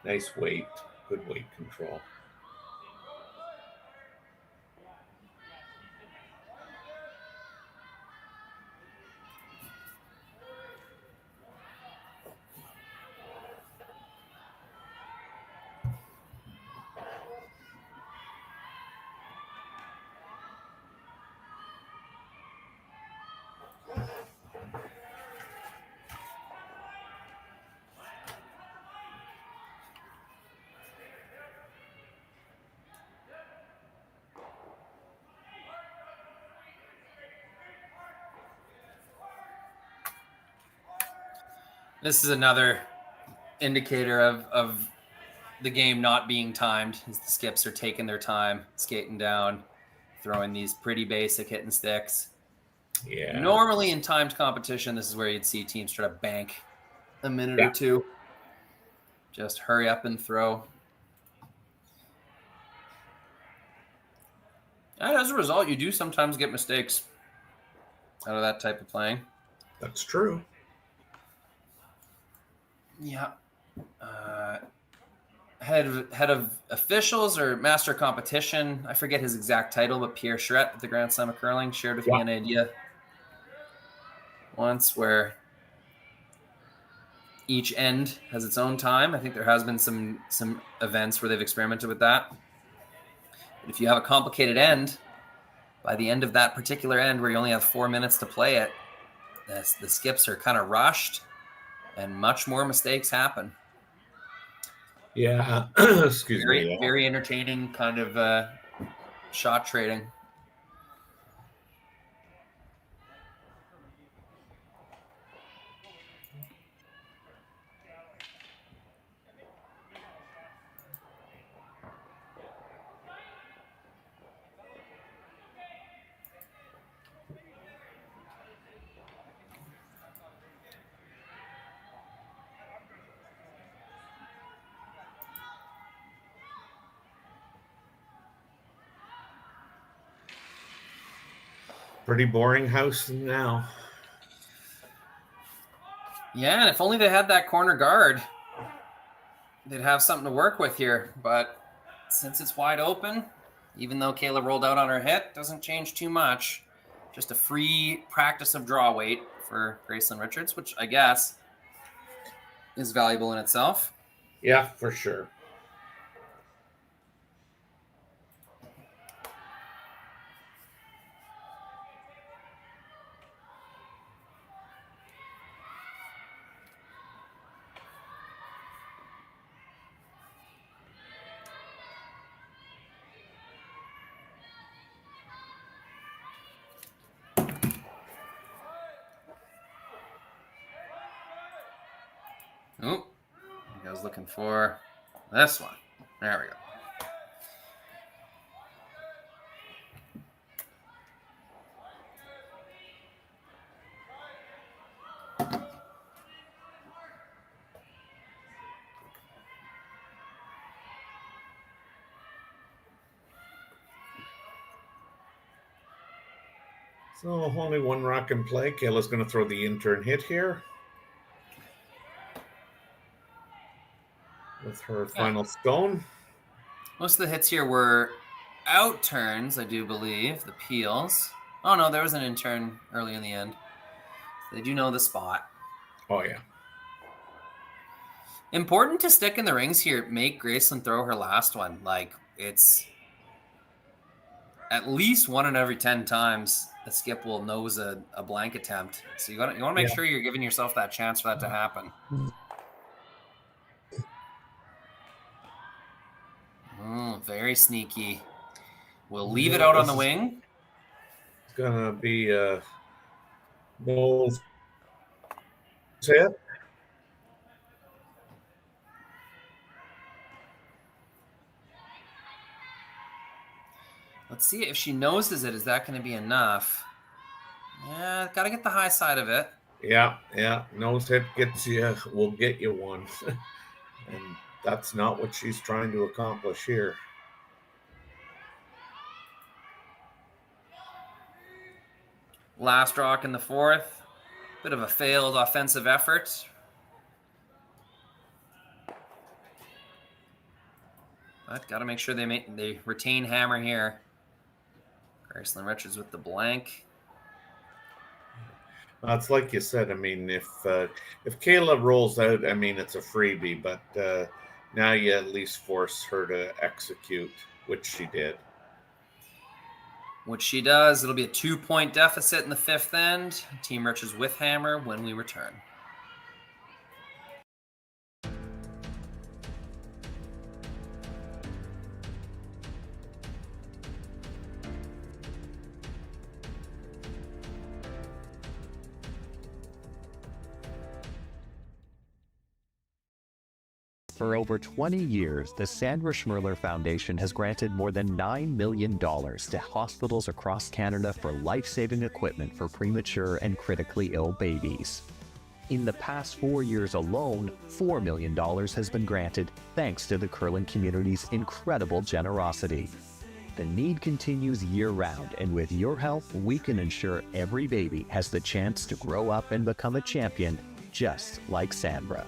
Nice weight, good weight control. This is another indicator of the game not being timed, as the skips are taking their time, skating down, throwing these pretty basic hit and sticks. Yeah. Normally in timed competition, this is where you'd see teams try to bank a minute or two. Just hurry up and throw. And as a result, you do sometimes get mistakes out of that type of playing. That's true. Yeah. Head of officials or master competition, I forget his exact title, but Pierre Charette at the Grand Slam of Curling shared with me an idea once where each end has its own time. I think there has been some events where they've experimented with that. But if you have a complicated end, by the end of that particular end where you only have 4 minutes to play it, the skips are kind of rushed and much more mistakes happen. Yeah. Excuse me. Yeah. Very entertaining kind of shot trading. Pretty boring house now. Yeah, and if only they had that corner guard, they'd have something to work with here. But since it's wide open, even though Kayla rolled out on her hit, doesn't change too much. Just a free practice of draw weight for Gracelyn Richards, which I guess is valuable in itself. Yeah, for sure. Oh, I was looking for this one. There we go. So only one rock in play. Kayla's going to throw the intern hit here with her final stone. Most of the hits here were out turns, I do believe. The peels. Oh, no, there was an in-turn early in the end. They do know the spot. Oh, yeah. Important to stick in the rings here. Make Gracelyn throw her last one. Like, it's at least 1 in every 10 times a skip will nose a blank attempt. So you want to make sure you're giving yourself that chance for that to happen. Very sneaky. We'll leave it out on the wing. It's gonna be Knowles' hit. Let's see if she noses it. Is that going to be enough? Yeah, got to get the high side of it. Yeah. Nose hit gets you. Will get you one, and that's not what she's trying to accomplish here. Last rock in the fourth. Bit of a failed offensive effort. But got to make sure they retain hammer here. Gracelyn Richards with the blank. It's like you said. I mean, if Kayla rolls out, I mean, it's a freebie. But now you at least force her to execute, which she did. Which she does. It'll be a 2-point deficit in the fifth end. Team Richards with hammer when we return. For over 20 years, the Sandra Schmirler Foundation has granted more than $9 million to hospitals across Canada for life-saving equipment for premature and critically ill babies. In the past 4 years alone, $4 million has been granted thanks to the curling community's incredible generosity. The need continues year-round, and with your help, we can ensure every baby has the chance to grow up and become a champion, just like Sandra.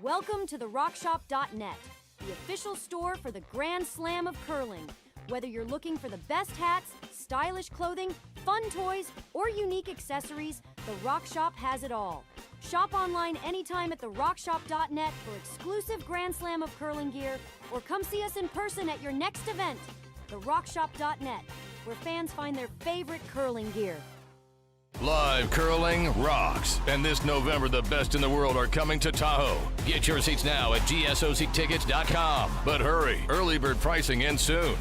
Welcome to the RockShop.net, the official store for the Grand Slam of curling. Whether you're looking for the best hats, stylish clothing, fun toys, or unique accessories, the Rock Shop has it all. Shop online anytime at the RockShop.net for exclusive Grand Slam of curling gear, or come see us in person at your next event. The RockShop.net, where fans find their favorite curling gear. Live curling rocks. And this November, the best in the world are coming to Tahoe. Get your seats now at GSOCtickets.com. But hurry, early bird pricing ends soon.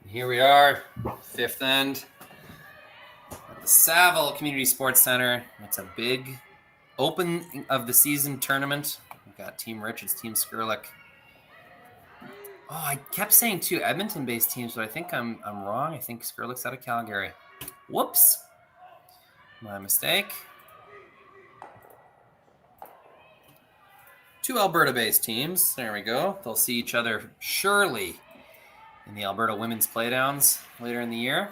Here we are, fifth end at the Saville Community Sports Center. It's a big open of the season tournament. We've got Team Richards, Team Skrlik. Oh, I kept saying two Edmonton-based teams, but I think I'm wrong. I think Skrlik's out of Calgary. Whoops. My mistake. Two Alberta-based teams. There we go. They'll see each other surely in the Alberta Women's Playdowns later in the year.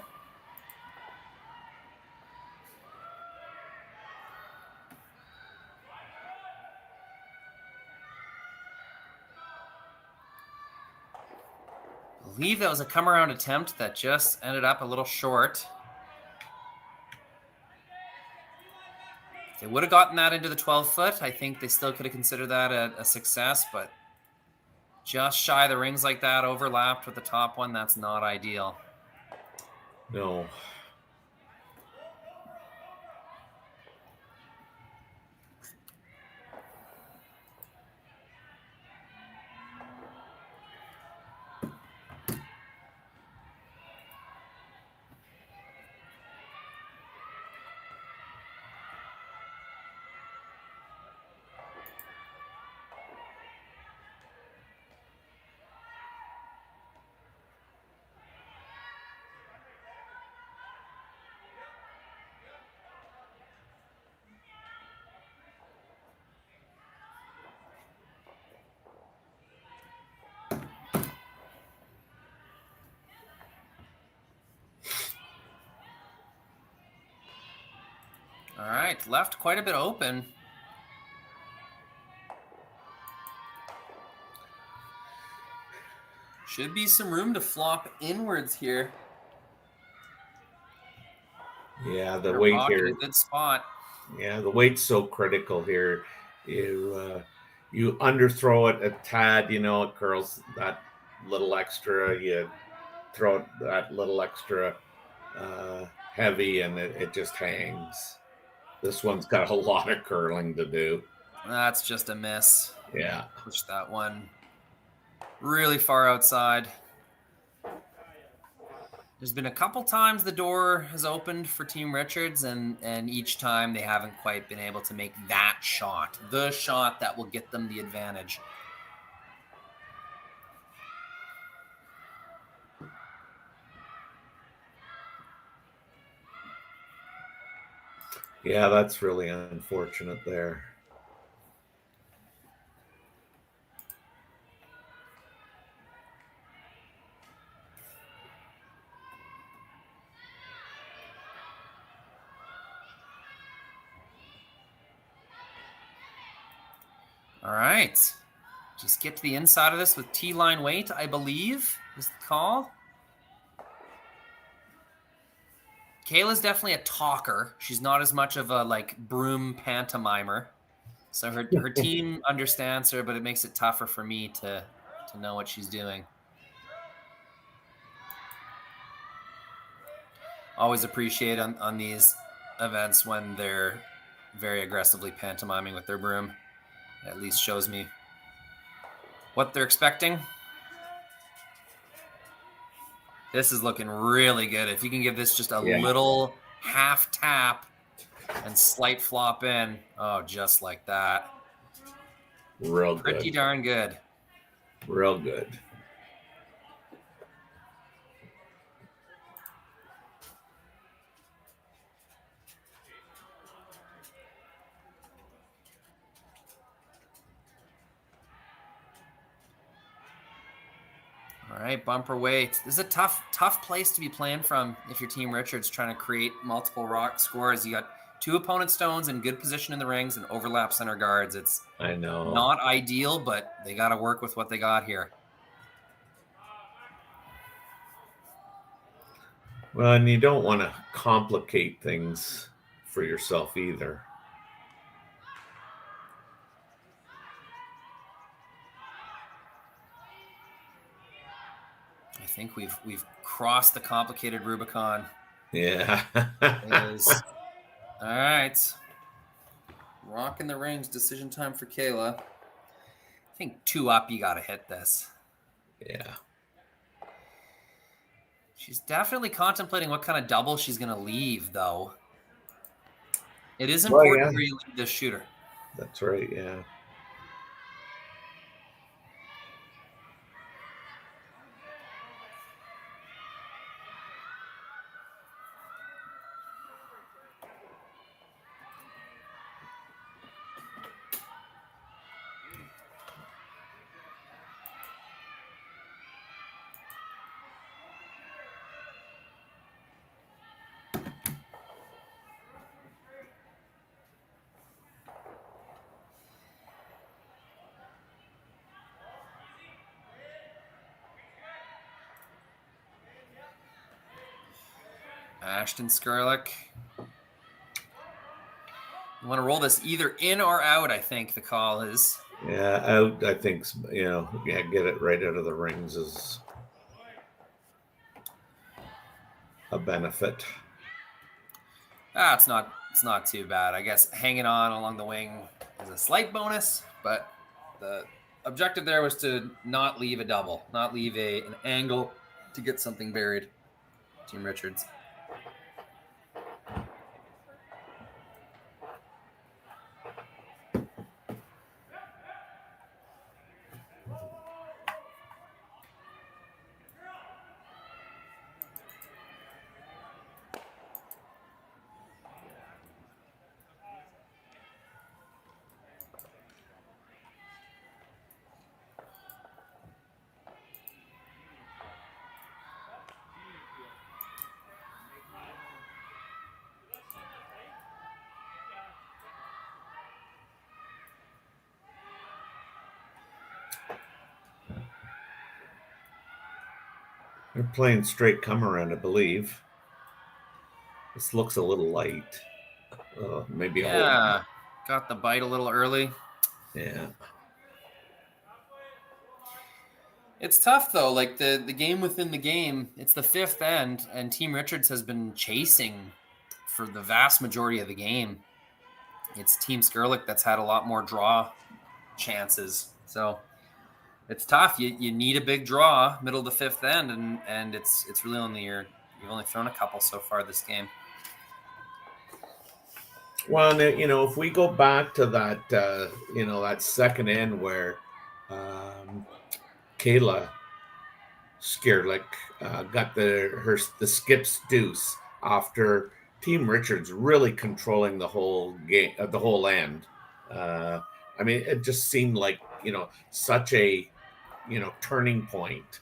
I believe that was a come-around attempt that just ended up a little short. If they would have gotten that into the 12-foot, I think they still could have considered that a success, but just shy of the rings like that, overlapped with the top one. That's not ideal. No. All right, left quite a bit open. Should be some room to flop inwards here. Yeah, the weight here. In a good spot. Yeah, the weight's so critical here. You underthrow it a tad, it curls that little extra. You throw it that little extra heavy, and it just hangs. This one's got a lot of curling to do. That's just a miss. Yeah. Push that one really far outside. There's been a couple times the door has opened for Team Richards, and each time they haven't quite been able to make that shot, the shot that will get them the advantage. Yeah, that's really unfortunate there. All right. Just get to the inside of this with T-line weight, I believe, is the call. Kayla's definitely a talker. She's not as much of a, like, broom pantomimer. So her team understands her, but it makes it tougher for me to know what she's doing. Always appreciate on these events when they're very aggressively pantomiming with their broom. It at least shows me what they're expecting. This is looking really good. If you can give this just a little half tap and slight flop in. Oh, just like that. Real good. Pretty darn good. Real good. All right, bumper weight. This is a tough place to be playing from if your Team Richards trying to create multiple rock scores. You got 2 opponent stones in good position in the rings and overlap center guards. It's I know not ideal, but they got to work with what they got here. Well, and you don't want to complicate things for yourself either. I think we've crossed the complicated Rubicon. Yeah. All right. Rocking the rings. Decision time for Kayla. I think 2 up, you got to hit this. Yeah. She's definitely contemplating what kind of double she's going to leave, though. It is important where you leave this shooter. That's right, yeah. Ashton Skrlik. You want to roll this either in or out, I think the call is. Yeah, out, I think, get it right out of the rings is a benefit. It's not too bad. I guess hanging on along the wing is a slight bonus, but the objective there was to not leave a double, not leave an angle to get something buried. Team Richards. They're playing straight come around, I believe. This looks a little light. Maybe got the bite a little early. Yeah. It's tough, though. Like, the game within the game, it's the 5th end, and Team Richards has been chasing for the vast majority of the game. It's Team Skrlik that's had a lot more draw chances. So it's tough. You need a big draw middle of the 5th end, and it's really only you've only thrown a couple so far this game. Well, if we go back to that, that second end where Kayla Skrlik got the skip's deuce after Team Richards really controlling the whole game, the whole end. It just seemed like such a turning point.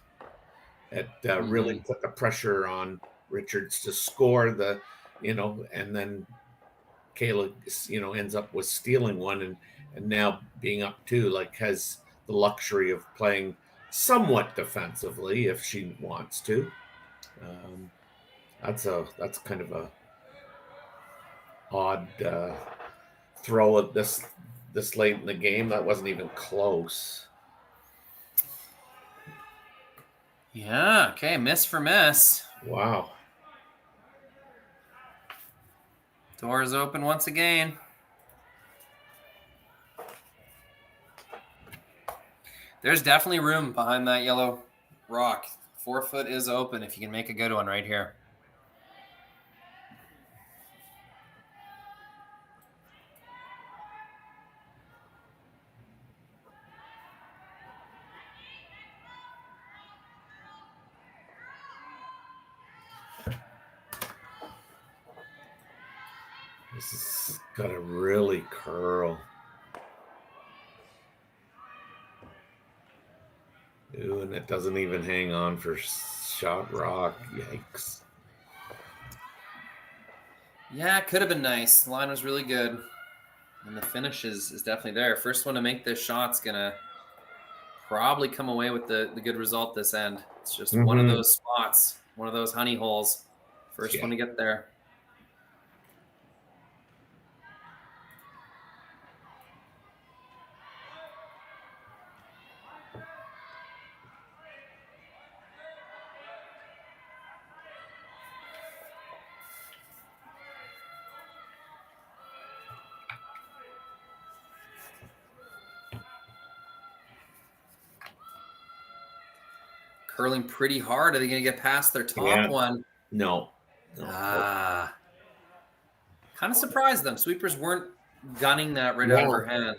It really put the pressure on Richards to score and then Kayla ends up with stealing one, and now being up 2, like, has the luxury of playing somewhat defensively if she wants to. That's kind of a odd throw at this late in the game. That wasn't even close. Yeah, okay, miss for miss. Wow. Doors open once again. There's definitely room behind that yellow rock. 4 foot is open if you can make a good one right here. This is gotta really curl. Ooh, and it doesn't even hang on for shot rock. Yikes. Yeah, it could have been nice. The line was really good. And the finish is definitely there. First one to make this shot's going to probably come away with the good result this end. It's just one of those spots, one of those honey holes. First one to get there. Curling pretty hard. Are they going to get past their top one? No. Kind of surprised them. Sweepers weren't gunning that right out of her hand.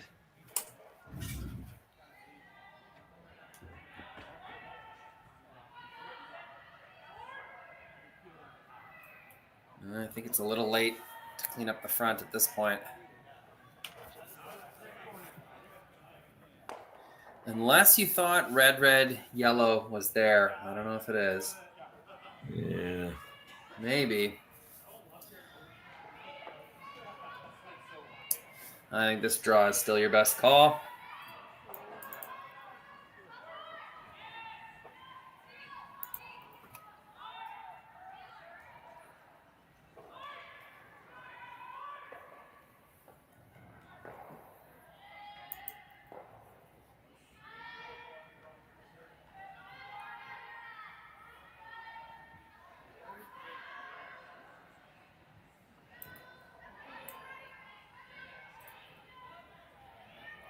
I think it's a little late to clean up the front at this point. Unless you thought red, yellow was there. I don't know if it is. Yeah. Maybe. I think this draw is still your best call.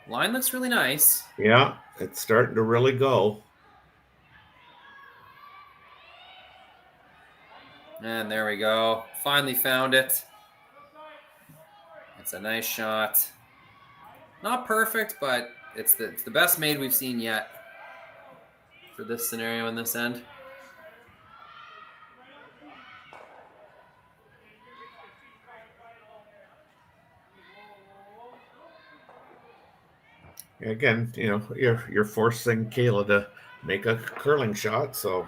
Line looks really nice. Yeah, it's starting to really go. And there we go. Finally found it. It's a nice shot. Not perfect, but it's the best made we've seen yet for this scenario in this end. Again, you know, you're forcing Kayla to make a curling shot, so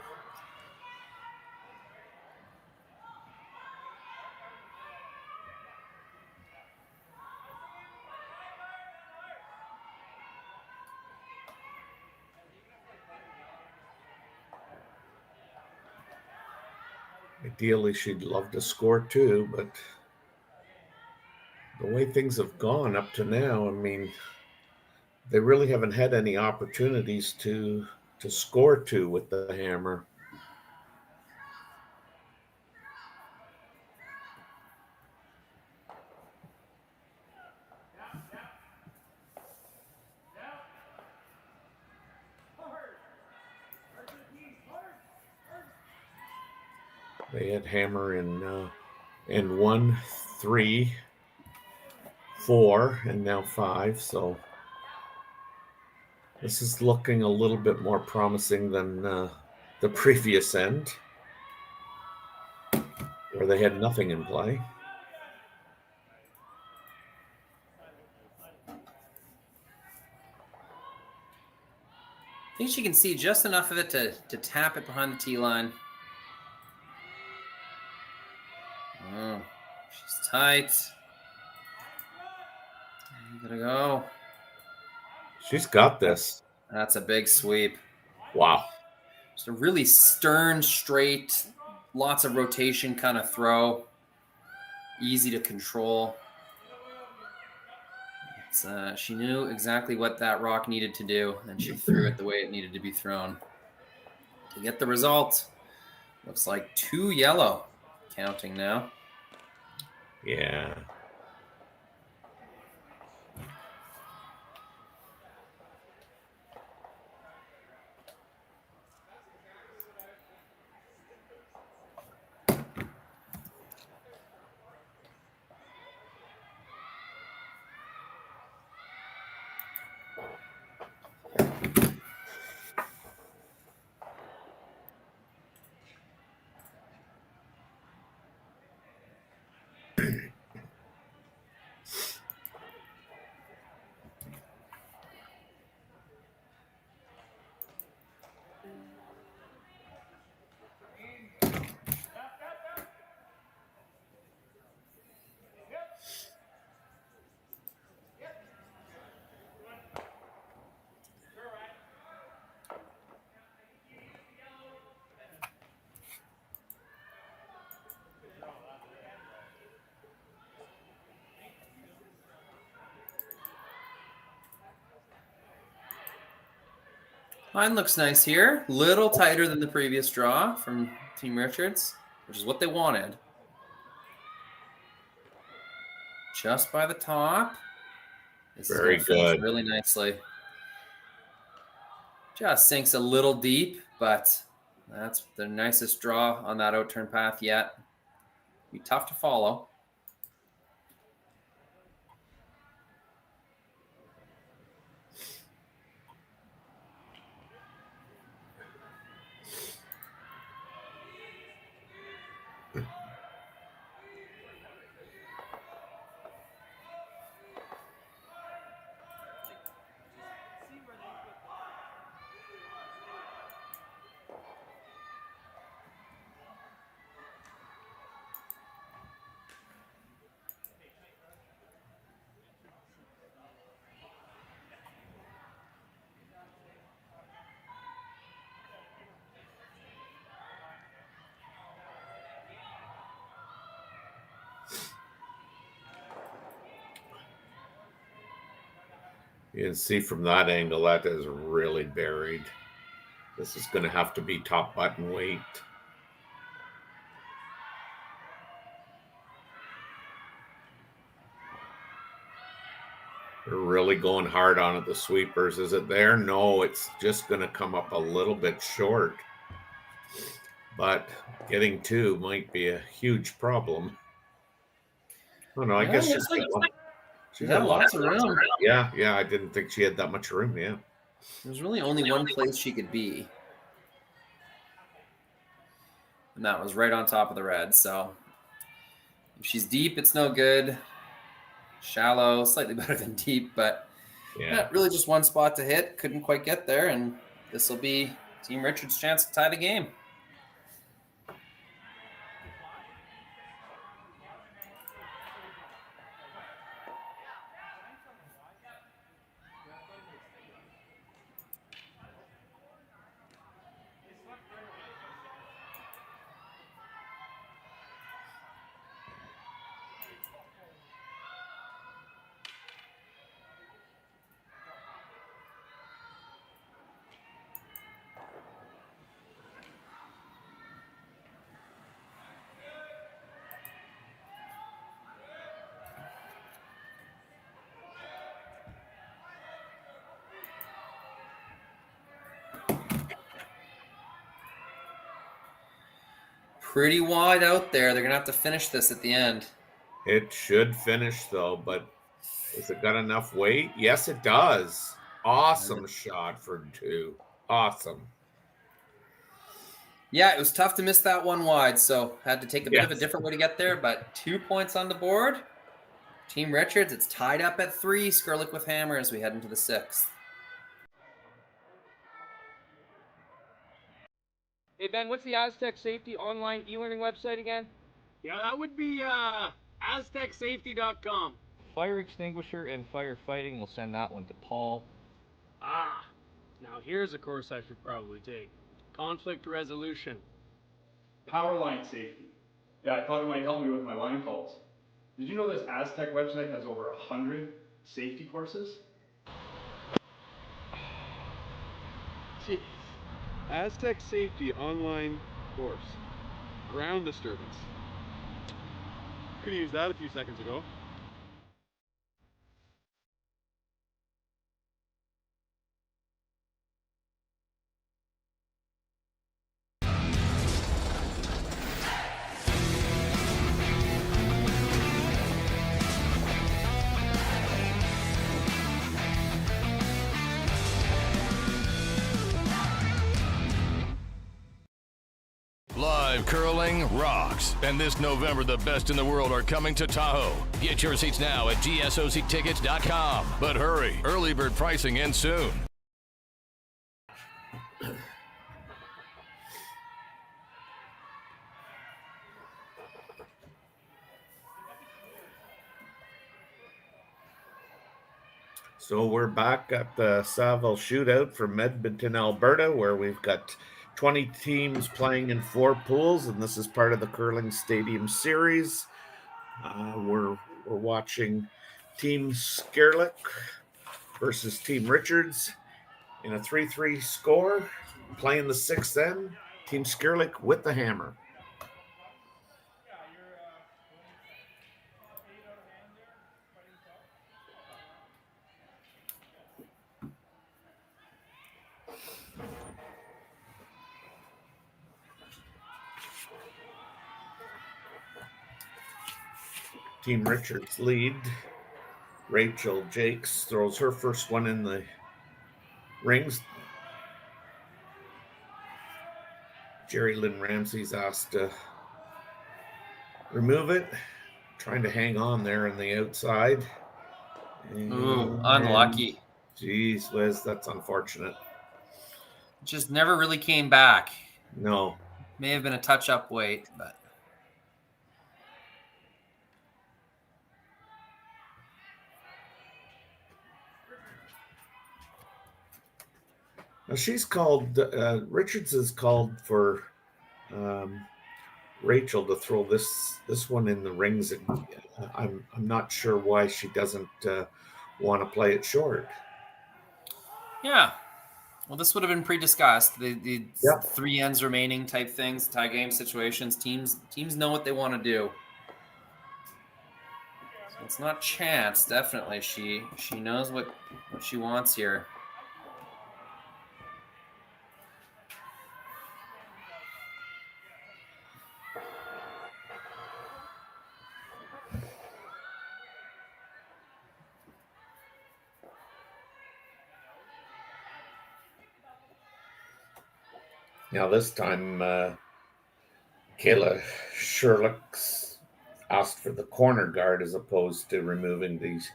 ideally she'd love to score too, but the way things have gone up to now, I mean, they really haven't had any opportunities to score two with the hammer. They had hammer in 1, 3, 4, and now 5. So this is looking a little bit more promising than the previous end, where they had nothing in play. I think she can see just enough of it to tap it behind the tee line. Oh, she's tight. You gotta go. She's got this. That's a big sweep. Wow. Just a really stern, straight, lots of rotation kind of throw. Easy to control. She knew exactly what that rock needed to do, and she threw it the way it needed to be thrown. To get the result, looks like 2 yellow. Counting now. Yeah. Mine looks nice here. Little tighter than the previous draw from Team Richards, which is what they wanted. Just by the top. This Very is gonna finish good. really nicely. Just sinks a little deep, but that's the nicest draw on that out-turn path yet. Be tough to follow. You can see from that angle that is really buried. This is going to have to be top button weight. They're really going hard on it, the sweepers. Is it there? No, it's just going to come up a little bit short. But getting 2 might be a huge problem. Oh, no, I guess she's got one. She's got lots of room. Yeah, I didn't think she had that much room, yeah. There's really only one place she could be. And that was right on top of the red. So if she's deep, it's no good. Shallow, slightly better than deep, but yeah, really just one spot to hit. Couldn't quite get there, and this will be Team Richards' chance to tie the game. Pretty wide out there. They're going to have to finish this at the end. It should finish, though, but has it got enough weight? Yes, it does. Awesome shot for 2. Awesome. Yeah, it was tough to miss that one wide, so had to take a bit of a different way to get there, but 2 points on the board. Team Richards, it's tied up at 3. Skrlik with hammer as we head into the 6th. Hey, Ben, what's the Aztec Safety online e-learning website again? Yeah, that would be aztecsafety.com. Fire extinguisher and firefighting, we'll send that one to Paul. Ah, now here's a course I should probably take. Conflict resolution. Power line safety. Yeah, I thought it might help me with my line calls. Did you know this Aztec website has over 100 safety courses? Jeez. Aztec Safety Online Course. Ground disturbance. Could have used that a few seconds ago. Live curling rocks. And this November, the best in the world are coming to Tahoe. Get your seats now at GSOCtickets.com. But hurry, early bird pricing ends soon. So we're back at the Saville Shootout from Edmonton, Alberta, where we've got 20 teams playing in 4 pools, and this is part of the Curling Stadium Series. We're watching Team Skrlik versus Team Richards in a 3-3 score. Playing the 6th end, Team Skrlik with the hammer. Team Richards lead. Rachel Jakes throws her first one in the rings. Jerry Lynn Ramsey's asked to remove it, trying to hang on there on the outside. Ooh, unlucky. Geez whiz, that's unfortunate. Just never really came back. No. May have been a touch-up weight, but... Now she's called, Richards has called for Rachel to throw this one in the rings. I'm not sure why she doesn't want to play it short. Yeah. Well, this would have been pre-discussed. The 3 ends remaining type things, tie game situations. Teams know what they want to do. So it's not chance, definitely. She knows what she wants here. Now this time, Kayla Skrlik asked for the corner guard as opposed to removing these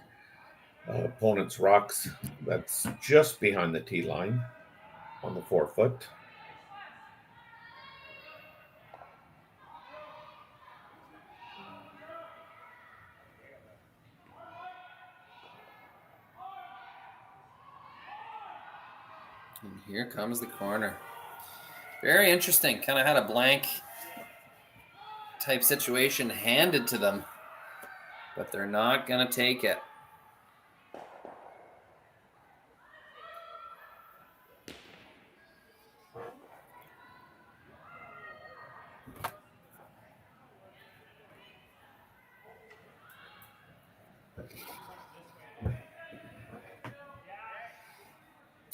opponent's rocks. That's just behind the tee line on the 4-foot. And here comes the corner. Very interesting. Kind of had a blank type situation handed to them, but they're not going to take it.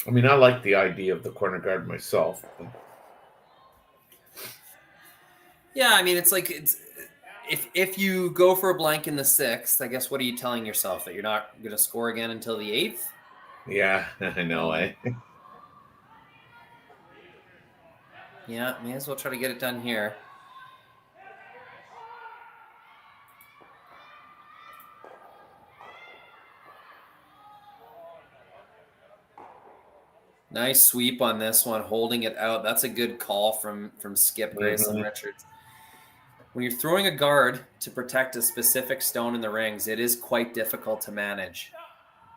I mean, I like the idea of the corner guard myself. But... Yeah, I mean, it's like if you go for a blank in the 6th, I guess what are you telling yourself? That you're not going to score again until the 8th? Yeah, I know, eh? Yeah, may as well try to get it done here. Nice sweep on this one, holding it out. That's a good call from Skip Gracelyn Richards. When you're throwing a guard to protect a specific stone in the rings, it is quite difficult to manage.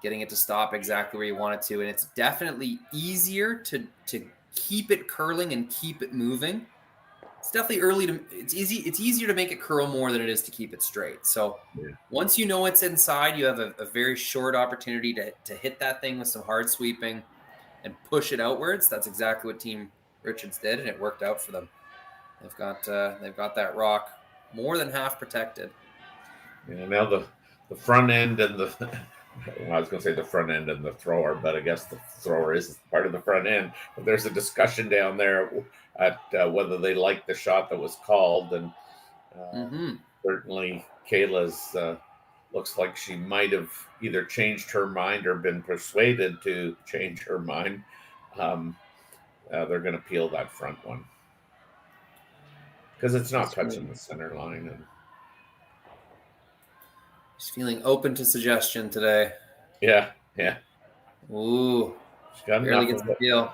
getting it to stop exactly where you want it to. And it's definitely easier to keep it curling and keep it moving. It's definitely it's easier to make it curl more than it is to keep it straight. So once you know it's inside, you have a very short opportunity to hit that thing with some hard sweeping and push it outwards. That's exactly what Team Richards did, and it worked out for them. They've got that rock more than half protected. Yeah, now the front end and the well, I was going to say the front end and the thrower, but I guess the thrower is part of the front end. But there's a discussion down there at whether they like the shot that was called, and certainly Kayla's looks like she might have either changed her mind or been persuaded to change her mind. They're going to peel that front one because it's not touching the center line. And she's feeling open to suggestion today. Yeah. Ooh, she got barely gets the deal.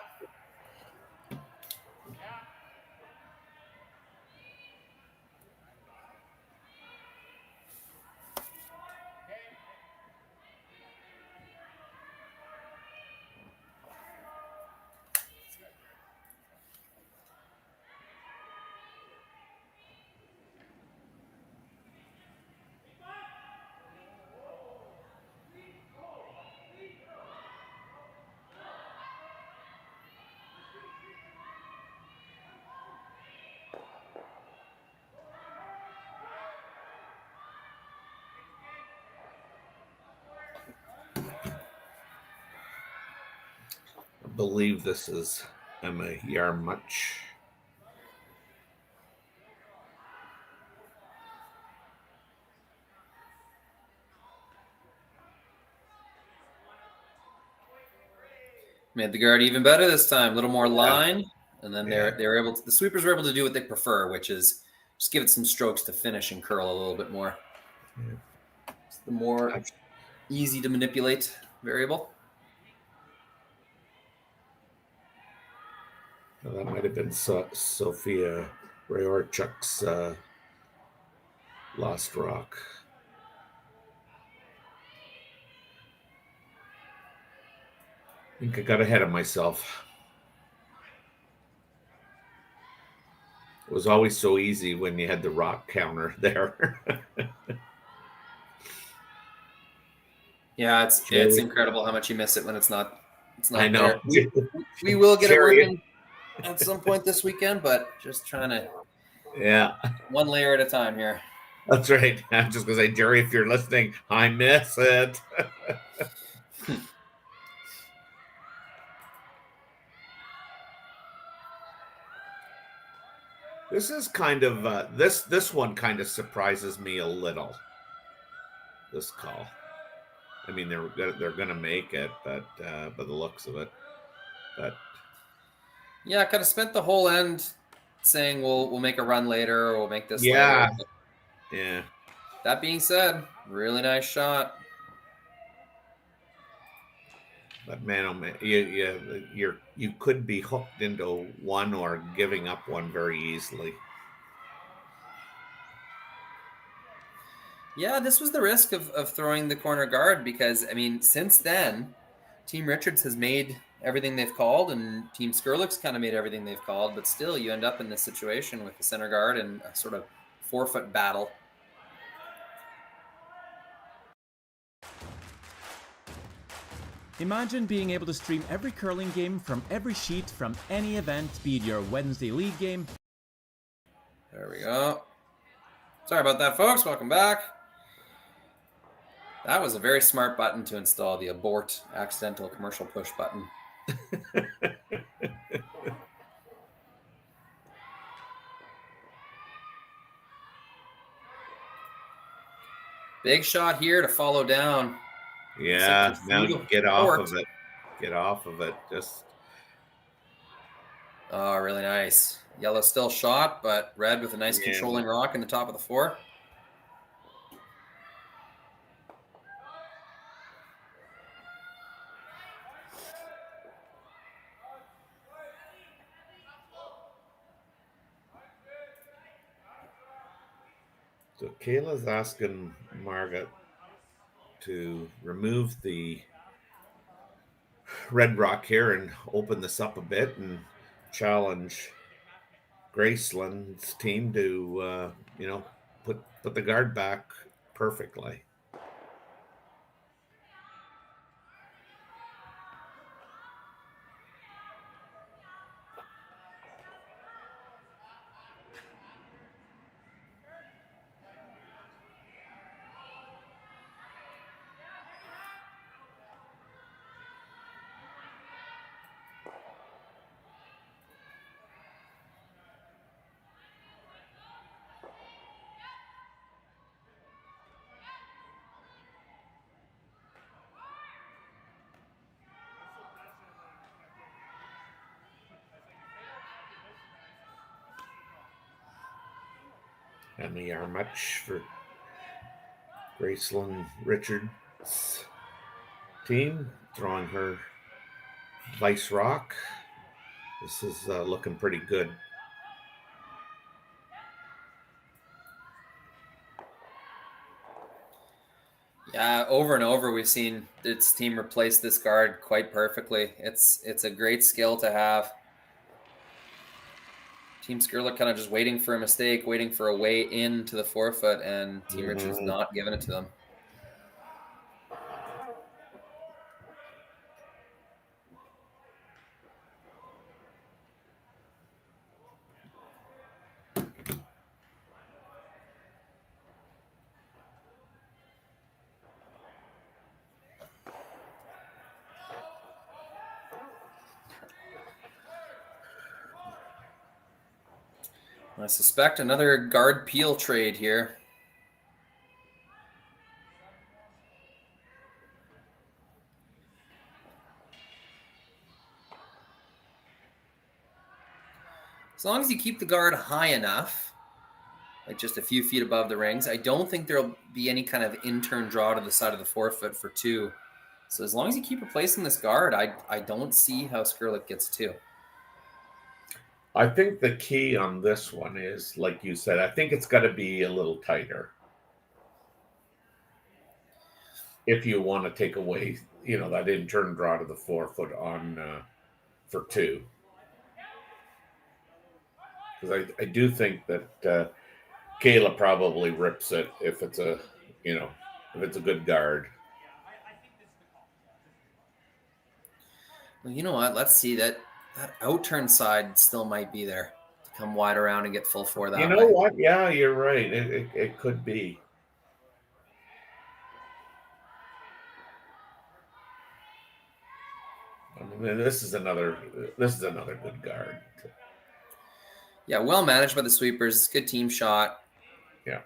I believe this is Emma Yarmuch. Made the guard even better this time. A little more line, and then they were able to. The sweepers were able to do what they prefer, which is just give it some strokes to finish and curl a little bit more. It's the more easy to manipulate variable. Well, that might have been Sophia Rayorchuk's Lost Rock. I think I got ahead of myself. It was always so easy when you had the rock counter there. Yeah, it's incredible how much you miss it when it's not. I know. There. We will get it working at some point this weekend, but just trying to. Yeah. One layer at a time here. That's right. I'm just gonna say, Jerry, if you're listening, I miss it. This is kind of this one kind of surprises me a little. This call. I mean, they're gonna make it, but by the looks of it, but yeah, I kind of spent the whole end saying we'll make a run later or we'll make this. Yeah, later. Yeah. That being said, really nice shot. But man, oh man, you could be hooked into one or giving up one very easily. Yeah, this was the risk of throwing the corner guard because, I mean, since then, Team Richards has made everything they've called and Team Skrlik's kind of made everything they've called, but still you end up in this situation with the center guard and a sort of 4-foot battle. Imagine being able to stream every curling game from every sheet from any event, be it your Wednesday league game. There we go. Sorry about that, folks. Welcome back. That was a very smart button to install, the abort accidental commercial push button. Big shot here to follow down. Yeah, now get off of it. Get off of it. Just. Oh, really nice. Yellow still shot, but red with a nice controlling rock in the top of the 4. So Kayla's asking Margaret to remove the Red Rock here and open this up a bit and challenge Gracelyn's team to, put the guard back perfectly. And the much for Gracelyn Richards' team, throwing her Vice Rock. This is looking pretty good. Yeah, over and over we've seen its team replace this guard quite perfectly. It's a great skill to have. Team Skrlik kind of just waiting for a mistake, waiting for a way into the forefoot, and Team Richards not giving it to them. I suspect another guard peel trade here. As long as you keep the guard high enough, like just a few feet above the rings, I don't think there'll be any kind of in-turn draw to the side of the forefoot for two. So as long as you keep replacing this guard, I don't see how Skrlik gets two. I think the key on this one is, like you said, I think it's got to be a little tighter. If you want to take away, that in-turn draw to the forefoot on for two. Because I do think that Kayla probably rips it if it's a good guard. Well, you know what? Let's see that out-turn side still might be there to come wide around and get full four that way. You know what? Yeah, you're right. It could be. I mean, this is another good guard. Yeah, well managed by the sweepers. Good team shot. Yeah.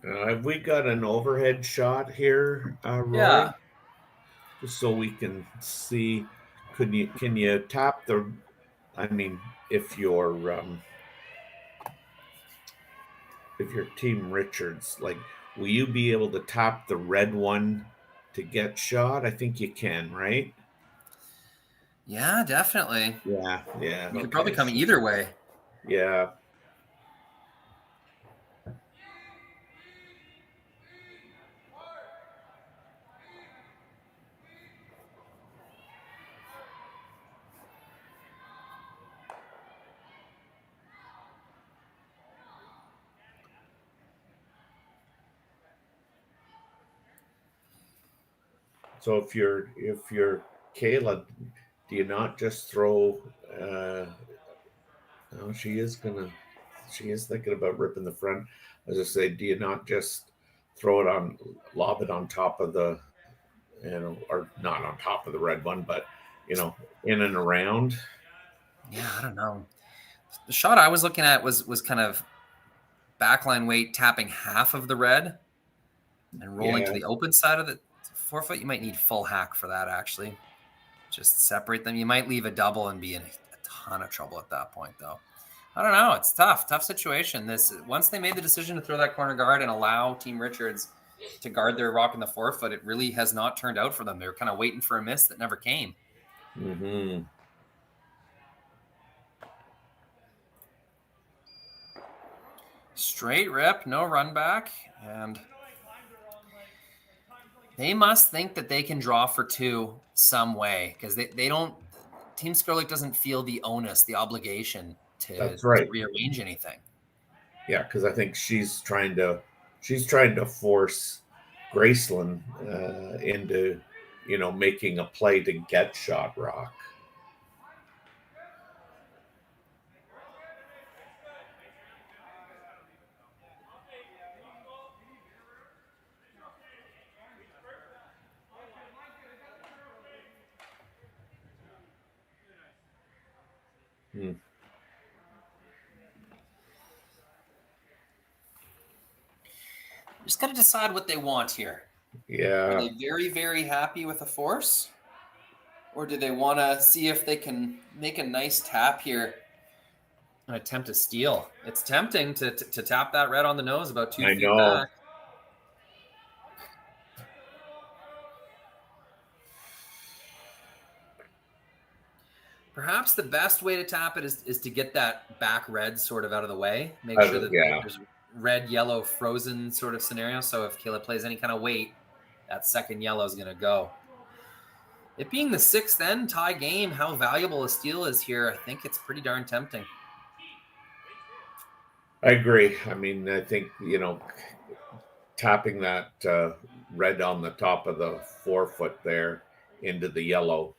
Have we got an overhead shot here, Rory? Yeah. Just so we can see. Can you tap the? I mean, if your Team Richards, like, will you be able to tap the red one to get shot? I think you can, right? Yeah, definitely. Yeah. You could probably come either way. Yeah. So if you're Kayla, do you not just throw? No, she is thinking about ripping the front. As I say, do you not just lob it on top of the, or not on top of the red one, but in and around? Yeah, I don't know. The shot I was looking at was kind of backline weight, tapping half of the red and rolling to the open side of the forefoot. You might need full hack for that, actually. Just separate them. You might leave a double and be in a ton of trouble at that point, though. I don't know. It's tough situation. Once they made the decision to throw that corner guard and allow Team Richards to guard their rock in the forefoot, it really has not turned out for them. They're kind of waiting for a miss that never came. Mm-hmm. Straight rip, no run back, and they must think that they can draw for two some way, because they don't. Team Skrlik doesn't feel the onus, the obligation to rearrange anything. Yeah, because I think she's trying to force Gracelyn into, making a play to get shot rock. Just got to decide what they want here. Yeah. Are they very, very happy with the force? Or do they want to see if they can make a nice tap here and attempt a steal? It's tempting to tap that red on the nose about 2 feet back. Perhaps the best way to tap it is to get that back red sort of out of the way. Make sure that there's red, yellow, frozen sort of scenario. So if Kayla plays any kind of weight, that second yellow is going to go. It being the sixth end tie game, how valuable a steal is here, I think it's pretty darn tempting. I agree. I mean, I think, tapping that red on the top of the forefoot there into the yellow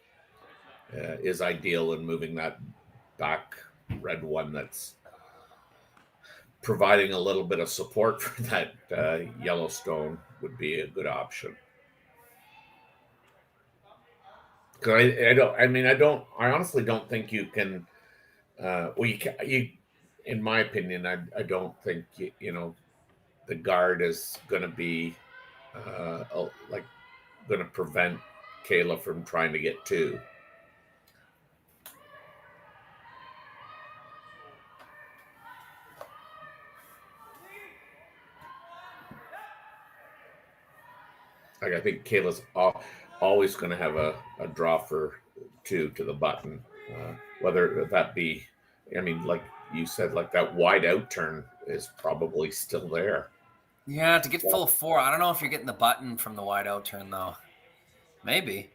is ideal, in moving that back red one that's providing a little bit of support for that Yellowstone would be a good option. Because I honestly don't think you can. In my opinion, I don't think the guard is going to be going to prevent Kayla from trying to get two. I think Kayla's always going to have a draw for two to the button, whether that be, like you said, like that wide out turn is probably still there. Yeah, to get full four. I don't know if you're getting the button from the wide out turn though. Maybe.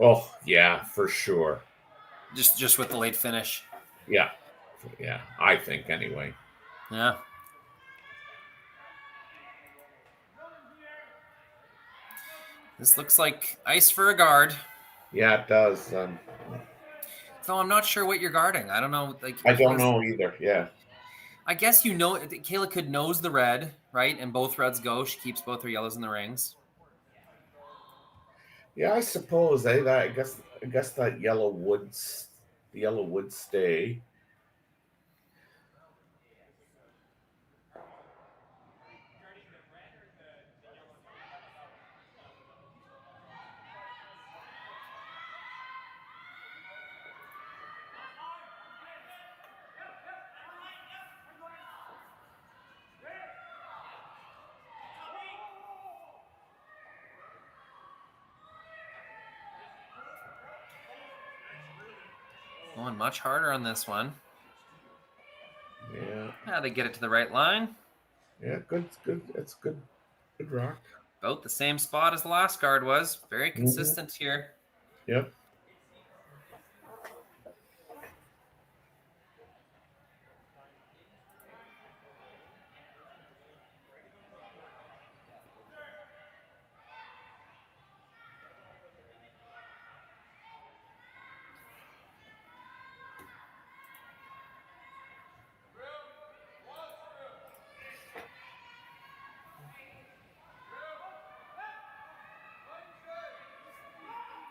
Oh yeah, for sure. Just with the late finish. Yeah, I think anyway. Yeah. This looks like ice for a guard. Yeah, it does. So I'm not sure what you're guarding. I don't know. I don't know either. Yeah. I guess Kayla could nose the red, right? And both reds go. She keeps both her yellows in the rings. Yeah, I suppose. I guess that yellow would stay. Going much harder on this one. Yeah. Yeah, they get it to the right line. Yeah, good. It's good. Good rock. About the same spot as the last guard was. Very consistent here. Yep.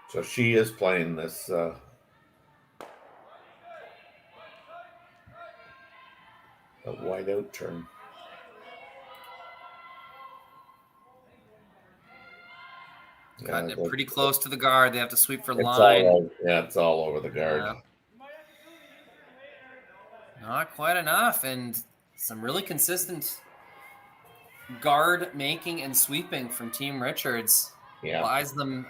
So she is playing this a wide out turn. Gotten it pretty close to the guard. They have to sweep for line. It's all over the guard. Yeah. Not quite enough, and some really consistent guard making and sweeping from Team Richards buys them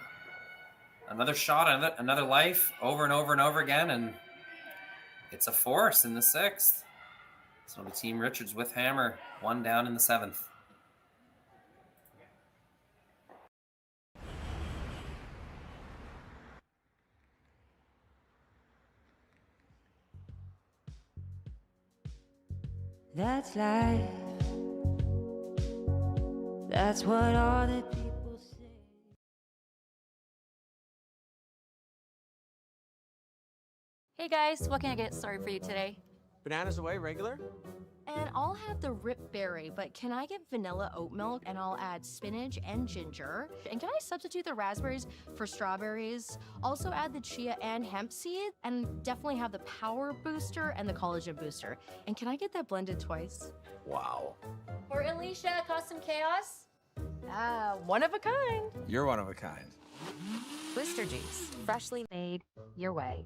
another shot, another life over and over and over again, and it's a force in the 6th. So the Team Richards with hammer, 1 down in the 7th. That's life. That's what all the people say. Hey guys, what can I get started for you today? Bananas away, regular? And I'll have the rip berry, but can I get vanilla oat milk and I'll add spinach and ginger? And can I substitute the raspberries for strawberries? Also add the chia and hemp seed, and definitely have the power booster and the collagen booster. And can I get that blended twice? Wow. For Alicia, custom chaos? One of a kind. You're one of a kind. Blister juice, freshly made your way.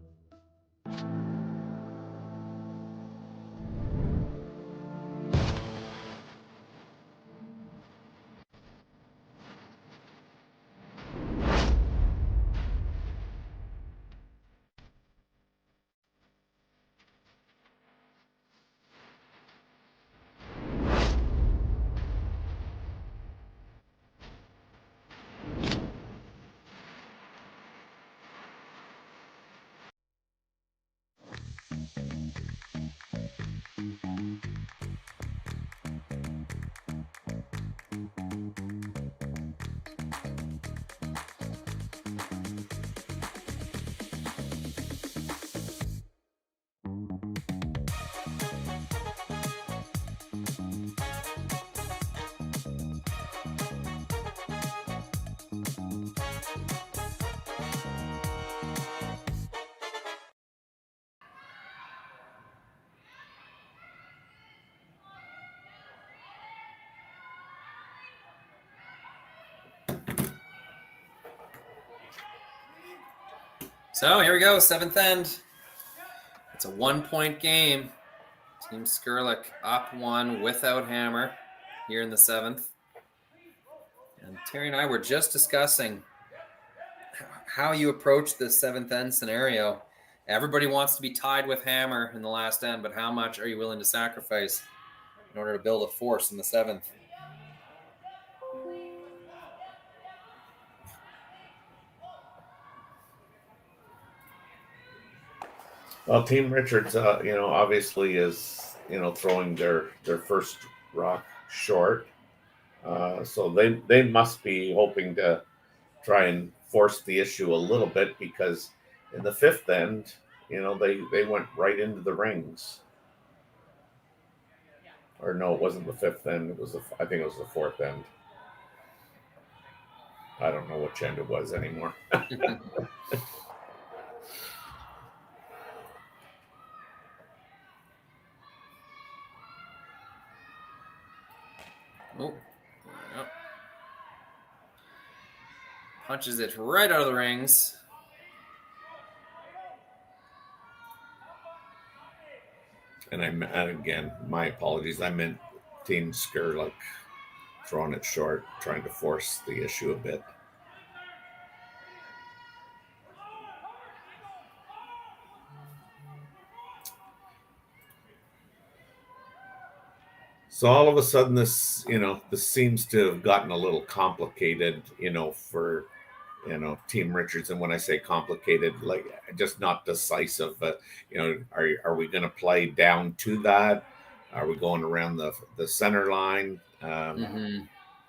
So here we go, 7th end. It's a 1-point game. Team Skrlik up 1 without hammer here in the 7th. And Terry and I were just discussing how you approach this 7th end scenario. Everybody wants to be tied with hammer in the last end, but how much are you willing to sacrifice in order to build a force in the 7th? Well, Team Richards, obviously is, throwing their first rock short. So they must be hoping to try and force the issue a little bit, because in the 5th end, they went right into the rings. Or no, it wasn't the 5th end. I think it was the 4th end. I don't know which end it was anymore. Oh, yeah. Punches it right out of the rings. And again, my apologies. I meant Team Skrlik throwing it short, trying to force the issue a bit. So all of a sudden, this seems to have gotten a little complicated, for, Team Richards. And when I say complicated, like just not decisive, but, are we going to play down to that? Are we going around the center line?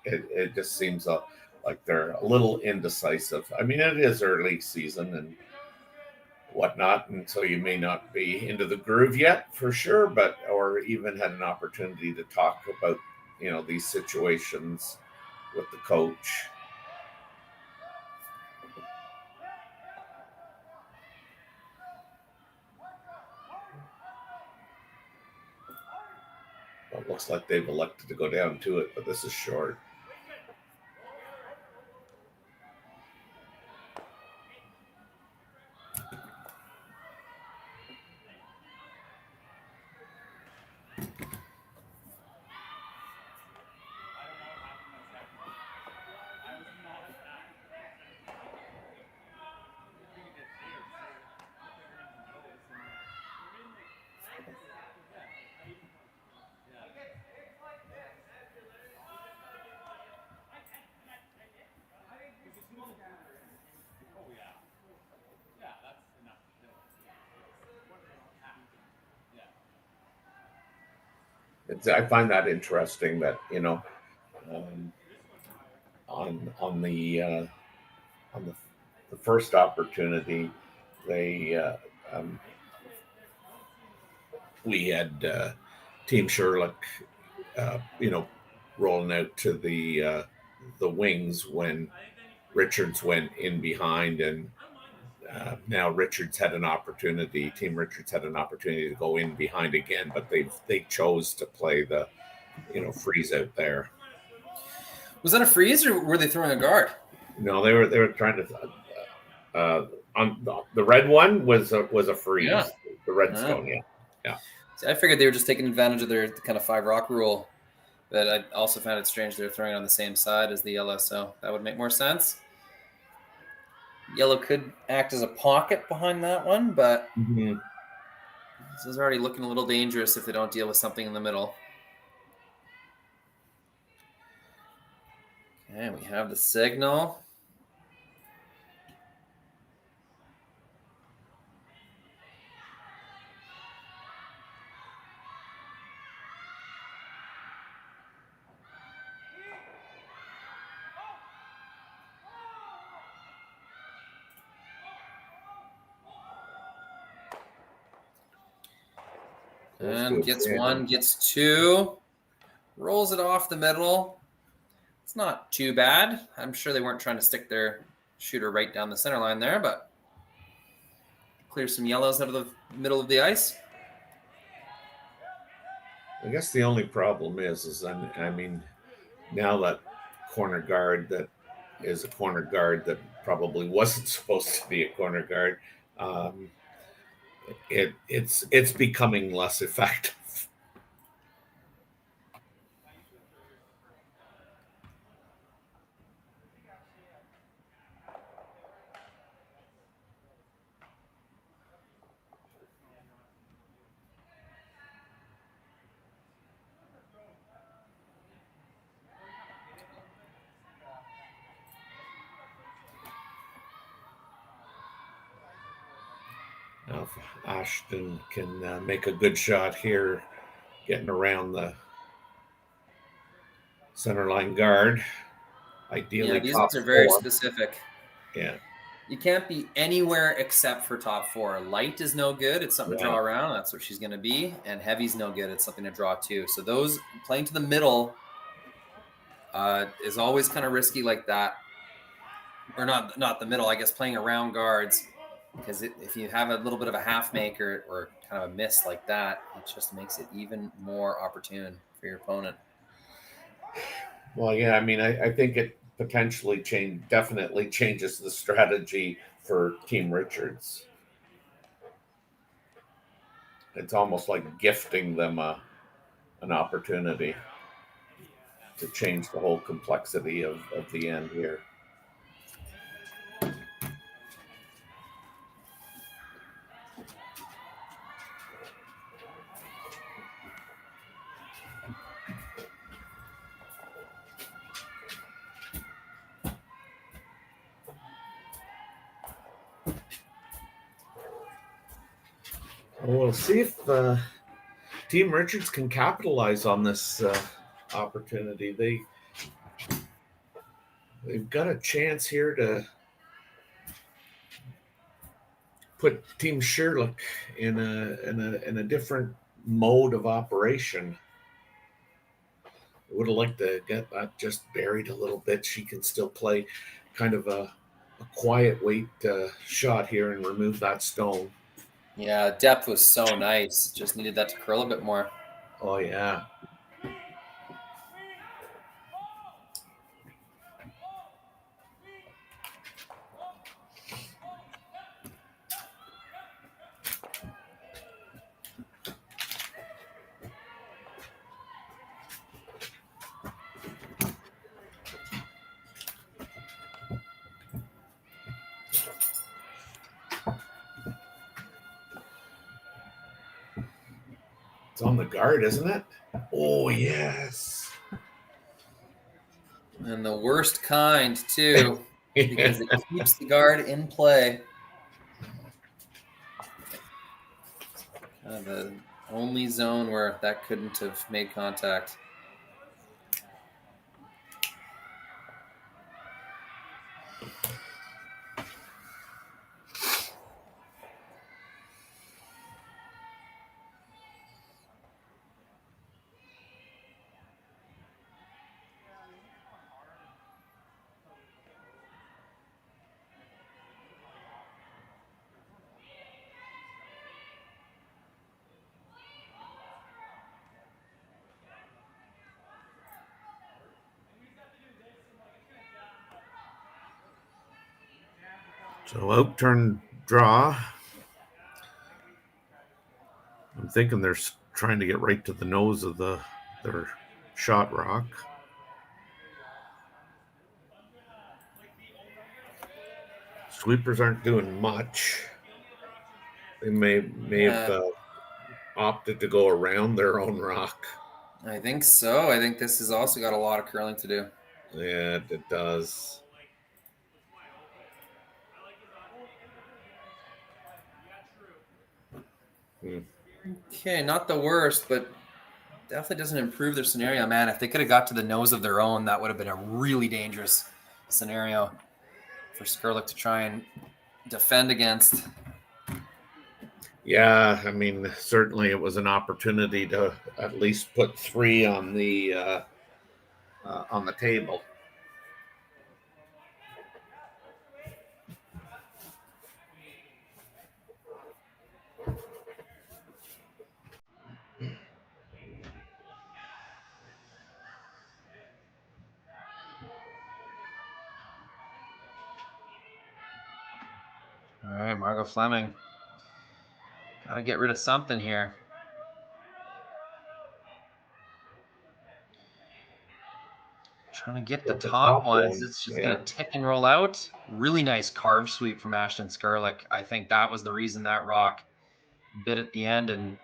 It just seems like they're a little indecisive. I mean, it is early season and whatnot, and so you may not be into the groove yet for sure, or even had an opportunity to talk about these situations with the coach. Well, it looks like they've elected to go down to it, but this is short. I find that interesting that, on the first opportunity, we had Team Skrlik, rolling out to the wings when Richards went in behind, and now Team Richards had an opportunity to go in behind again, but they chose to play the freeze out there. Was that a freeze, or were they throwing a guard? No, they were trying to. On the red one was a freeze. Yeah. The red stone, yeah. See, I figured they were just taking advantage of their kind of 5 rock rule, but I also found it strange they're throwing it on the same side as the yellow, so that would make more sense. Yellow could act as a pocket behind that one, but this is already looking a little dangerous if they don't deal with something in the middle. Okay, we have the signal. And gets 1, gets 2, rolls it off the middle. It's not too bad. I'm sure they weren't trying to stick their shooter right down the center line there, but clear some yellows out of the middle of the ice. I guess the only problem is now that corner guard that is a corner guard that probably wasn't supposed to be a corner guard, it's becoming less effective. Now, if Ashton can make a good shot here, getting around the center line guard, ideally. Yeah, these ones are very specific. Yeah. You can't be anywhere except for top 4. Light is no good. It's something to draw around. That's what she's going to be. And heavy's no good. It's something to draw too. So those playing to the middle is always kind of risky like that. Or not the middle, I guess, playing around guards. Because if you have a little bit of a half make or kind of a miss like that, it just makes it even more opportune for your opponent. Well, yeah, I think it potentially definitely changes the strategy for Team Richards. It's almost like gifting them an opportunity to change the whole complexity of the end here. We'll see if Team Richards can capitalize on this opportunity. They've got a chance here to put Team Skrlik in a different mode of operation. I would have liked to get that just buried a little bit. She can still play kind of a quiet weight shot here and remove that stone. Yeah, depth was so nice. Just needed that to curl a bit more. Oh, yeah. It's on the guard, isn't it? Oh, yes. And the worst kind, too, because it keeps the guard in play. Kind of a Only zone where that couldn't have made contact. So outturn draw. I'm thinking they're trying to get right to the nose of their shot rock. Sweepers aren't doing much. They may have opted to go around their own rock. I think so. I think this has also got a lot of curling to do. Yeah, it does. Okay, not the worst, but definitely doesn't improve their scenario. Man, if they could have got to the nose of their own, that would have been a really dangerous scenario for Skrlik to try and defend against. Yeah, I mean, certainly it was an opportunity to at least put 3 on the table. All right, Margot Fleming. Got to get rid of something here. Trying to get the top one. Is this just going to tick and roll out? Really nice carve sweep from Ashton Skrlik. I think that was the reason that rock bit at the end and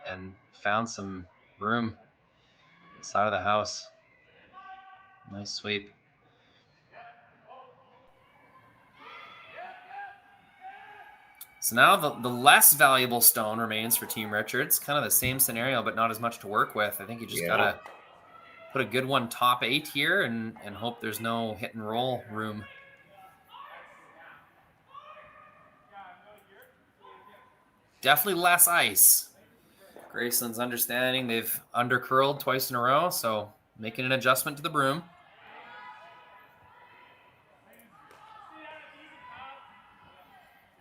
found some room inside of the house. Nice sweep. So now the less valuable stone remains for Team Richards. Kind of the same scenario, but not as much to work with. I think you just got to put a good one top 8 here and hope there's no hit and roll room. Definitely less ice. Gracelyn's understanding they've undercurled twice in a row, so making an adjustment to the broom.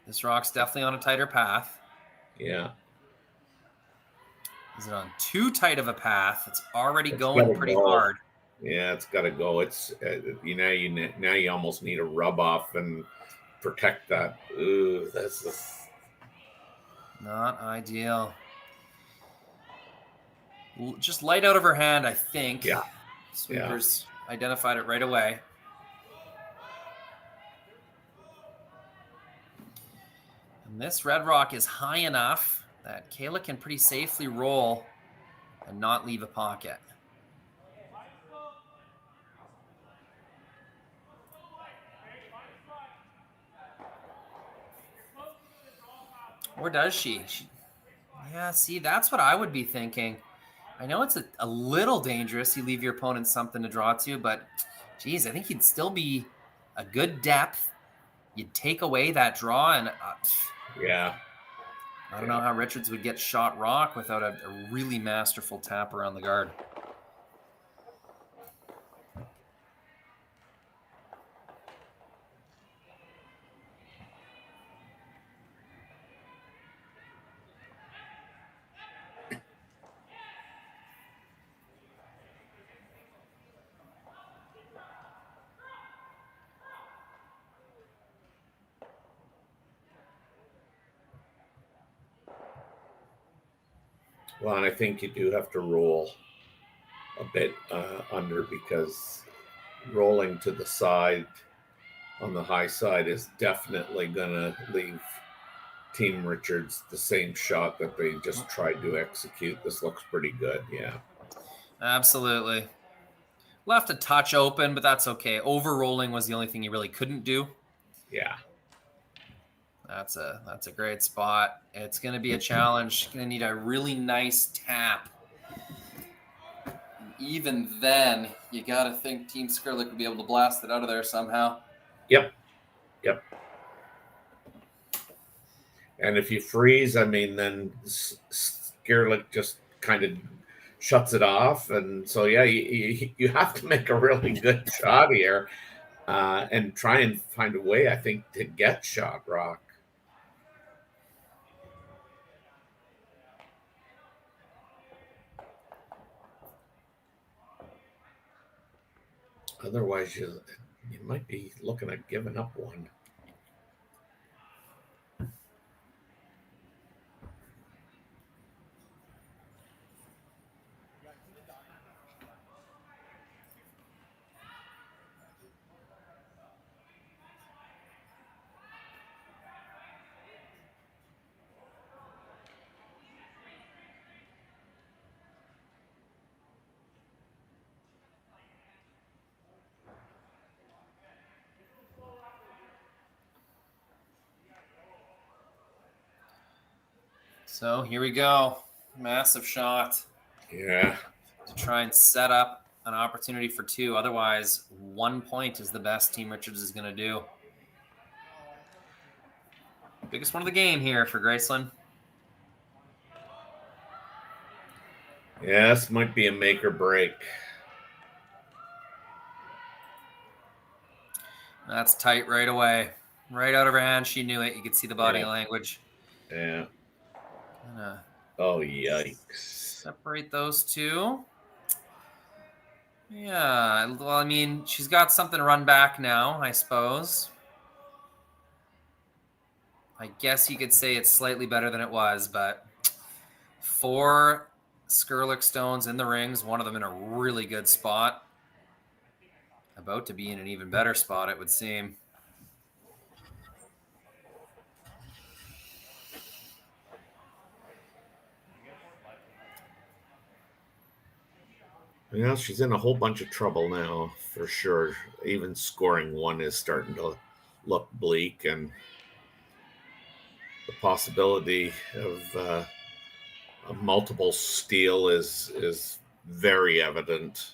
This rock's definitely on a tighter path. Yeah. Is it on too tight of a path? It's already going pretty hard. Yeah, it's got to go. It's now you almost need a rub off and protect that. Ooh, that's not ideal. Just light out of her hand, I think. Yeah. Sweepers identified it right away. And this red rock is high enough that Kayla can pretty safely roll and not leave a pocket. Or does she? Yeah, see, that's what I would be thinking. I know it's a little dangerous. You leave your opponent something to draw to, but geez, I think he'd still be a good depth. You'd take away that draw, and yeah. I don't know how Richards would get shot rock without a really masterful tap around the guard. Well, and I think you do have to roll a bit under, because rolling to the side on the high side is definitely going to leave Team Richards the same shot that they just tried to execute. This looks pretty good, yeah. Absolutely. Left a touch open, but that's okay. Over-rolling was the only thing you really couldn't do. Yeah. That's a great spot. It's going to be a challenge. Going to need a really nice tap. Even then, you got to think Team Skrlik would be able to blast it out of there somehow. Yep. And if you freeze, I mean, then Skrlik just kind of shuts it off. And so, yeah, you have to make a really good shot here and try and find a way, I think, to get shot rock. Otherwise, you might be looking at giving up one. So here we go. Massive shot. Yeah. To try and set up an opportunity for 2. Otherwise, 1 point is the best Team Richards is going to do. Biggest one of the game here for Gracelyn. Yeah, this might be a make or break. That's tight right away. Right out of her hand. She knew it. You could see the body language. Yeah. Oh, yikes. Separate those 2. Yeah. Well, I mean, she's got something to run back now, I suppose. I guess you could say it's slightly better than it was, but 4 Skrlik stones in the rings, one of them in a really good spot. About to be in an even better spot, it would seem. Yeah, she's in a whole bunch of trouble now, for sure. Even scoring 1 is starting to look bleak, and the possibility of a multiple steal is very evident.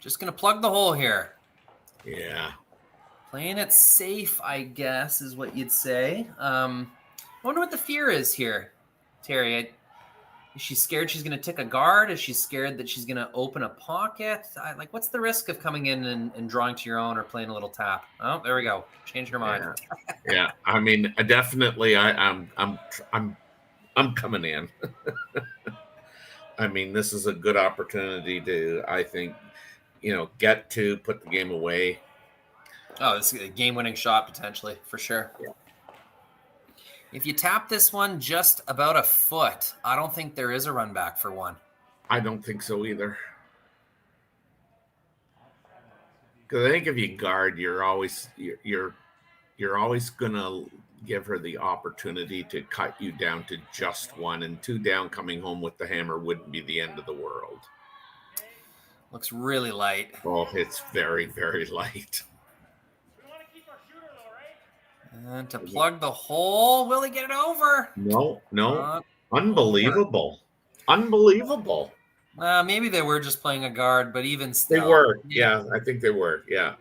Just going to plug the hole here. Yeah. Playing it safe, I guess, is what you'd say. I wonder what the fear is here, Terry. Is she scared she's going to tick a guard? Is she scared that she's going to open a pocket? What's the risk of coming in and drawing to your own or playing a little tap? Oh, there we go. Changed her mind. Yeah. I mean, definitely, I'm coming in. I mean, this is a good opportunity to, I think, get to put the game away. Oh, this is a game-winning shot, potentially, for sure. Yeah. If you tap this one just about a foot, I don't think there is a run back for 1. I don't think so either. Because I think if you guard, you're always gonna give her the opportunity to cut you down to just 1, and 2 down coming home with the hammer wouldn't be the end of the world. Looks really light. Oh, it's very, very light. And to plug the hole, will he get it over? No. Unbelievable. Unbelievable. Maybe they were just playing a guard, but even still. They were. Yeah, I think they were. Yeah.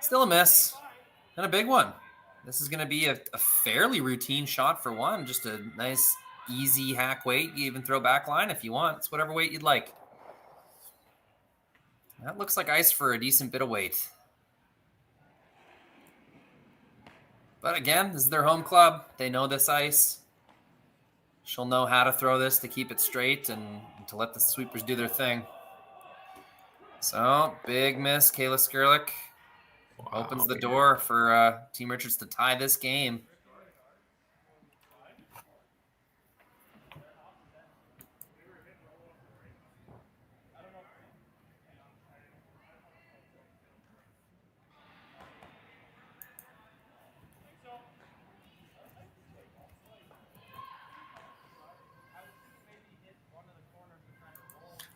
Still a miss. And a big one. This is going to be a fairly routine shot for 1. Just a nice, easy hack weight. You even throw back line if you want. It's whatever weight you'd like. That looks like ice for a decent bit of weight. But again, this is their home club. They know this ice. She'll know how to throw this to keep it straight and to let the sweepers do their thing. So, big miss. Kayla Skrlik opens the door for Team Richards to tie this game.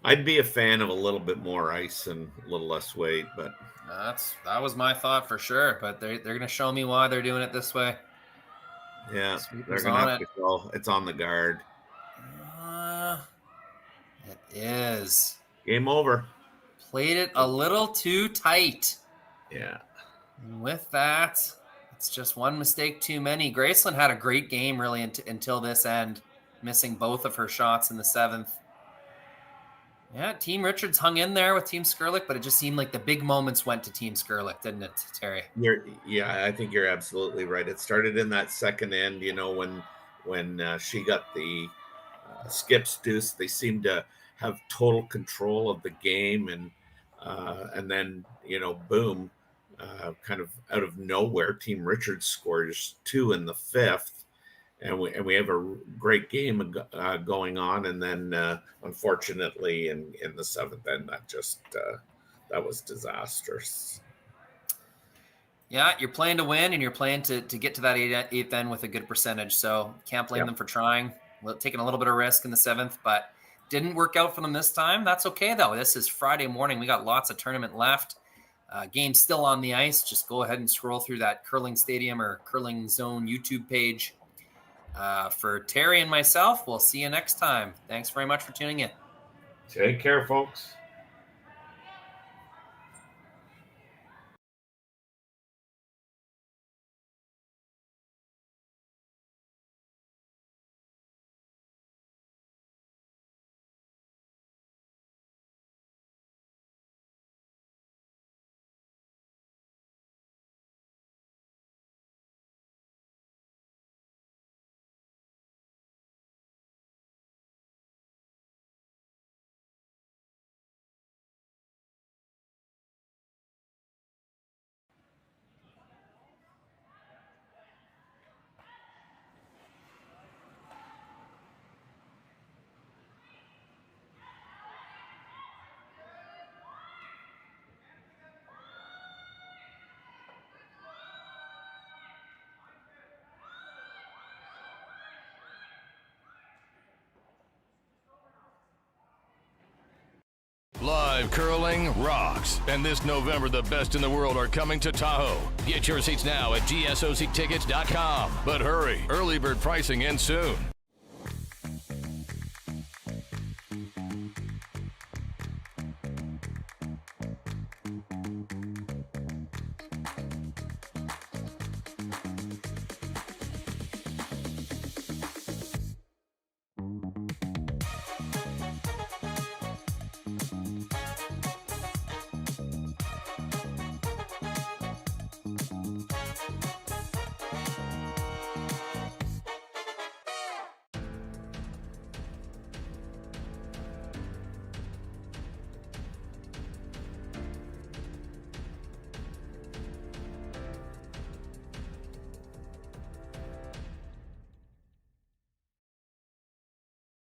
I'd be a fan of a little bit more ice and a little less weight, but that was my thought for sure. But they're going to show me why they're doing it this way. Yeah, Sweeper's they're gonna on have to go. It's on the guard. It is. Game over. Played it a little too tight. Yeah. And with that, it's just one mistake too many. Gracelyn had a great game really until this end, missing both of her shots in the 7th. Yeah, Team Richards hung in there with Team Skrlik, but it just seemed like the big moments went to Team Skrlik, didn't it, Terry? I think you're absolutely right. It started in that second end, when she got the skips deuce. They seemed to have total control of the game, and then boom, kind of out of nowhere, Team Richards scores 2 in the 5th. And we have a great game going on, and then unfortunately in the 7th end, that was disastrous. Yeah, you're playing to win, and you're playing to get to that 8th end with a good percentage. So can't blame them for trying, taking a little bit of risk in the 7th, but didn't work out for them this time. That's okay though. This is Friday morning. We got lots of tournament left. Game still on the ice. Just go ahead and scroll through that Curling Stadium or Curling Zone YouTube page. For Terry and myself, we'll see you next time. Thanks very much for tuning in. Take care, folks. Live curling rocks. And this November, the best in the world are coming to Tahoe. Get your seats now at GSOCtickets.com. But hurry, early bird pricing ends soon.